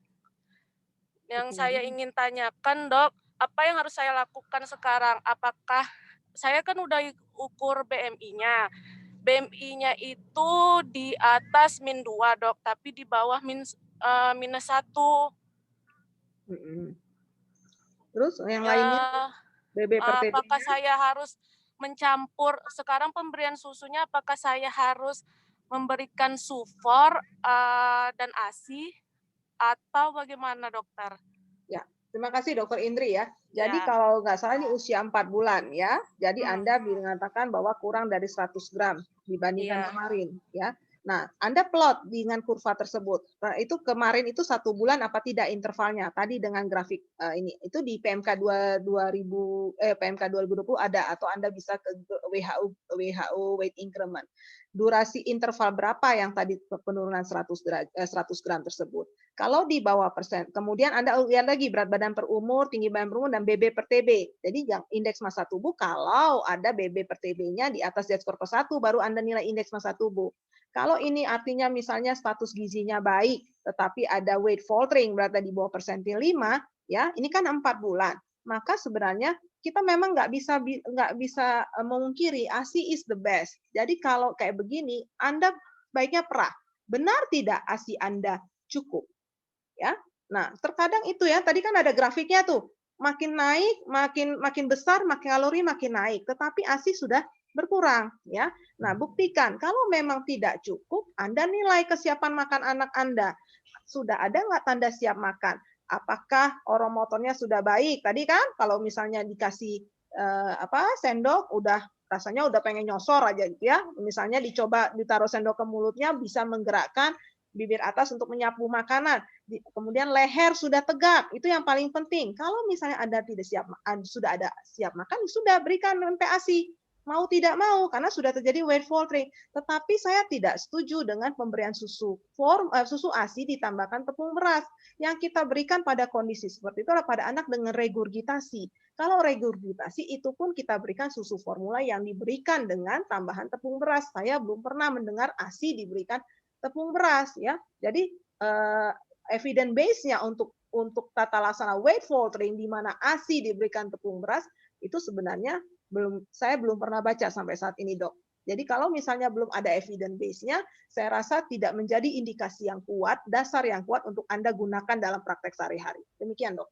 Yang saya ingin tanyakan dok, apa yang harus saya lakukan sekarang? Apakah saya kan udah ukur BMI-nya. BMI-nya itu di atas -2 dok, tapi di bawah -1. Terus yang lainnya? Apakah saya harus mencampur, sekarang pemberian susunya apakah saya harus memberikan sufor dan ASI atau bagaimana dokter? Ya, terima kasih dokter Indri ya. Jadi kalau nggak salah ini usia 4 bulan ya. Jadi Anda mengatakan bahwa kurang dari 100 gram dibandingkan kemarin ya. Nah, Anda plot dengan kurva tersebut. Nah, itu kemarin itu 1 bulan apa tidak intervalnya? Tadi dengan grafik ini. Itu di PMK 2020 ada, atau Anda bisa ke WHO weight increment. Durasi interval berapa yang tadi penurunan 100 gram tersebut? Kalau di bawah persen, kemudian Anda lihat lagi berat badan per umur, tinggi badan per umur, dan BB per TB. Jadi yang indeks massa tubuh kalau ada BB per TB-nya di atas Z-score per 1, baru Anda nilai indeks massa tubuh. Kalau ini artinya misalnya status gizinya baik, tetapi ada weight faltering, berada di bawah persentil 5, ya, ini kan 4 bulan. Maka sebenarnya kita memang nggak bisa memungkiri ASI is the best. Jadi kalau kayak begini, Anda baiknya perah. Benar tidak ASI Anda cukup? Ya, nah terkadang itu ya, tadi kan ada grafiknya tuh, makin naik, makin besar, makin kalori makin naik, tetapi ASI sudah berkurang, ya. Nah, buktikan kalau memang tidak cukup, Anda nilai kesiapan makan anak Anda. Sudah ada nggak tanda siap makan? Apakah oromotornya sudah baik? Tadi kan kalau misalnya dikasih sendok, rasanya udah pengen nyosor aja gitu ya. Misalnya dicoba ditaruh sendok ke mulutnya bisa menggerakkan bibir atas untuk menyapu makanan. Kemudian leher sudah tegak, itu yang paling penting. Kalau misalnya Anda tidak siap, sudah ada siap makan, sudah berikan MPASI. Mau tidak mau, karena sudah terjadi weight faltering. Tetapi saya tidak setuju dengan pemberian susu ASI ditambahkan tepung beras. Yang kita berikan pada kondisi seperti itu adalah pada anak dengan regurgitasi. Kalau regurgitasi itu pun kita berikan susu formula yang diberikan dengan tambahan tepung beras. Saya belum pernah mendengar ASI diberikan tepung beras, ya. Jadi evidence base-nya untuk tata laksana weight faltering di mana ASI diberikan tepung beras itu sebenarnya saya belum pernah baca sampai saat ini, Dok. Jadi kalau misalnya belum ada evidence base-nya, saya rasa tidak menjadi indikasi yang kuat, dasar yang kuat untuk Anda gunakan dalam praktek sehari-hari. Demikian, Dok.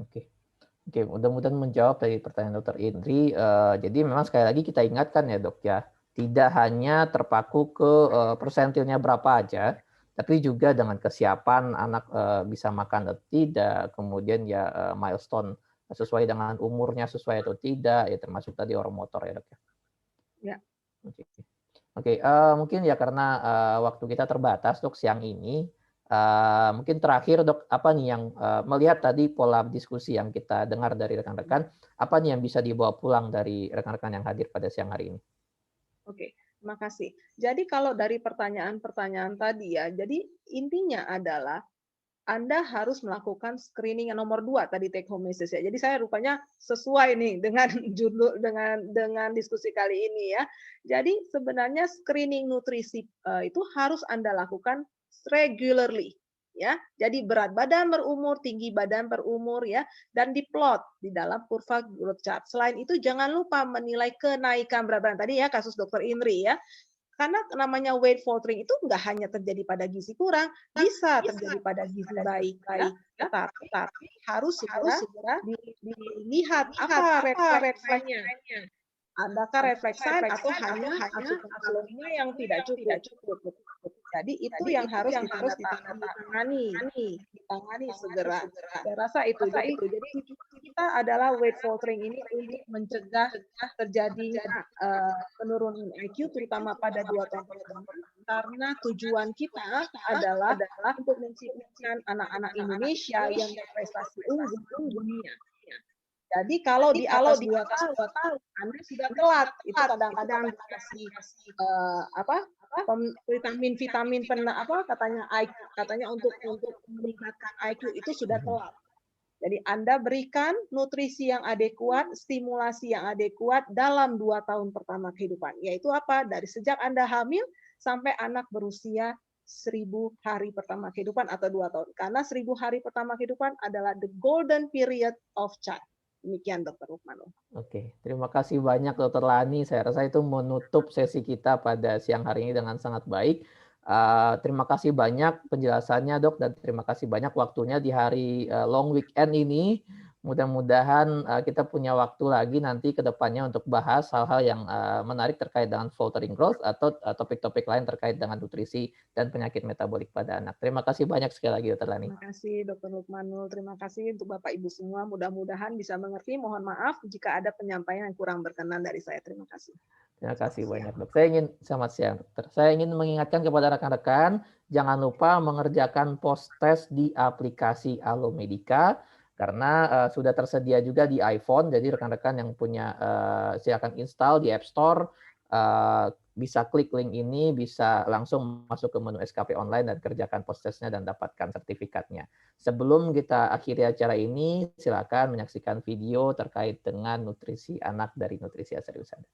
Oke, mudah-mudahan menjawab dari pertanyaan Dr. Indri. Jadi memang sekali lagi kita ingatkan ya, Dok, ya. Tidak hanya terpaku ke persentilnya berapa aja, tapi juga dengan kesiapan anak bisa makan atau tidak, kemudian ya milestone sesuai dengan umurnya sesuai atau tidak, ya termasuk tadi oromotor ya, Dok. Ya. Oke, mungkin ya karena waktu kita terbatas, Dok, siang ini, mungkin terakhir, Dok, apa nih yang melihat tadi pola diskusi yang kita dengar dari rekan-rekan, apa nih yang bisa dibawa pulang dari rekan-rekan yang hadir pada siang hari ini? Oke, terima kasih. Jadi kalau dari pertanyaan-pertanyaan tadi ya, jadi intinya adalah Anda harus melakukan screening yang nomor 2 tadi take home message ya. Jadi saya rupanya sesuai nih dengan judul dengan diskusi kali ini ya. Jadi sebenarnya screening nutrisi itu harus Anda lakukan regularly. Ya, jadi berat badan per umur, tinggi badan per umur ya, dan diplot di dalam kurva growth chart. Selain itu jangan lupa menilai kenaikan berat badan tadi ya, kasus Dr. Indri ya. Karena namanya weight faltering itu nggak hanya terjadi pada gizi kurang, bisa terjadi pada gizi baik, tetapi harus segera dilihat apa refleksinya. Adakah refleksi atau hanya asupan kalorinya yang tidak cukup. Jadi itu yang harus ditangani segera. Saya rasa itu. Jadi kita adalah weight faltering ini untuk mencegah terjadinya penurunan IQ terutama pada 2 tahun pertama, karena tujuan kita adalah untuk menciptakan anak-anak Indonesia yang berprestasi unggul dunia. Jadi kalau di atas 2 tahun Anda sudah telat, itu kadang-kadang dikasih vitamin katanya untuk meningkatkan IQ itu sudah telat. Jadi Anda berikan nutrisi yang adekuat, stimulasi yang adekuat dalam 2 tahun pertama kehidupan. Yaitu apa? Dari sejak Anda hamil sampai anak berusia 1000 hari pertama kehidupan atau 2 tahun. Karena 1000 hari pertama kehidupan adalah the golden period of child. Demikian Dr. Lukmanul. Oke, terima kasih banyak Dr. Lani. Saya rasa itu menutup sesi kita pada siang hari ini dengan sangat baik. Terima kasih banyak penjelasannya, Dok, dan terima kasih banyak waktunya di hari long weekend ini. Mudah-mudahan kita punya waktu lagi nanti ke depannya untuk bahas hal-hal yang menarik terkait dengan faltering growth atau topik-topik lain terkait dengan nutrisi dan penyakit metabolik pada anak. Terima kasih banyak sekali lagi, Dr. Lani. Terima kasih, Dr. Lukmanul. Terima kasih untuk Bapak Ibu semua. Mudah-mudahan bisa mengerti. Mohon maaf jika ada penyampaian yang kurang berkenan dari saya. Terima kasih. Terima kasih banyak, Dok. Selamat siang, Dokter. Saya ingin mengingatkan kepada rekan-rekan, jangan lupa mengerjakan post-test di aplikasi Alomedica, karena sudah tersedia juga di iPhone, jadi rekan-rekan yang punya silakan install di App Store, bisa klik link ini, bisa langsung masuk ke menu SKP online dan kerjakan postesnya dan dapatkan sertifikatnya. Sebelum kita akhiri acara ini, silakan menyaksikan video terkait dengan nutrisi anak dari Nutrisia Seriusada.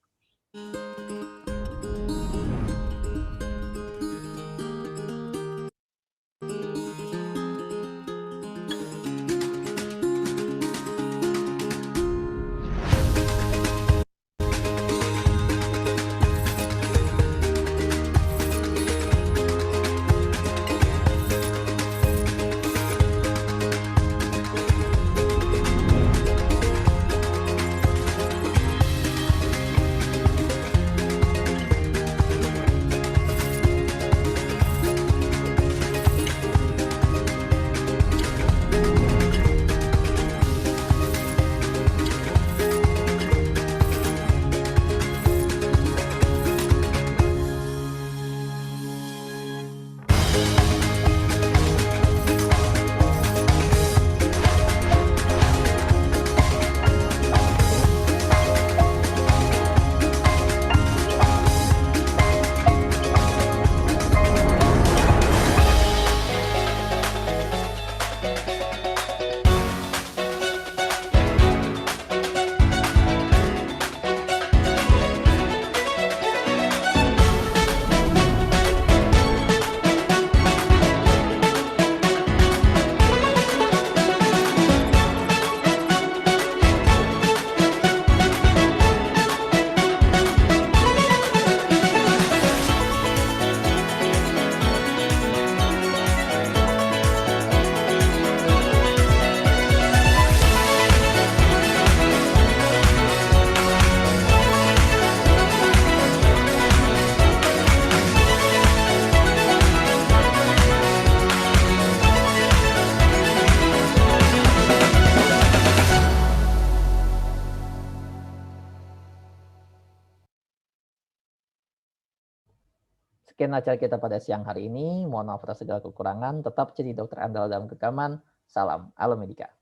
Sekian acara kita pada siang hari ini. Mohon maaf atas segala kekurangan. Tetap jadi dokter andal dalam genggaman. Salam Alo Medika.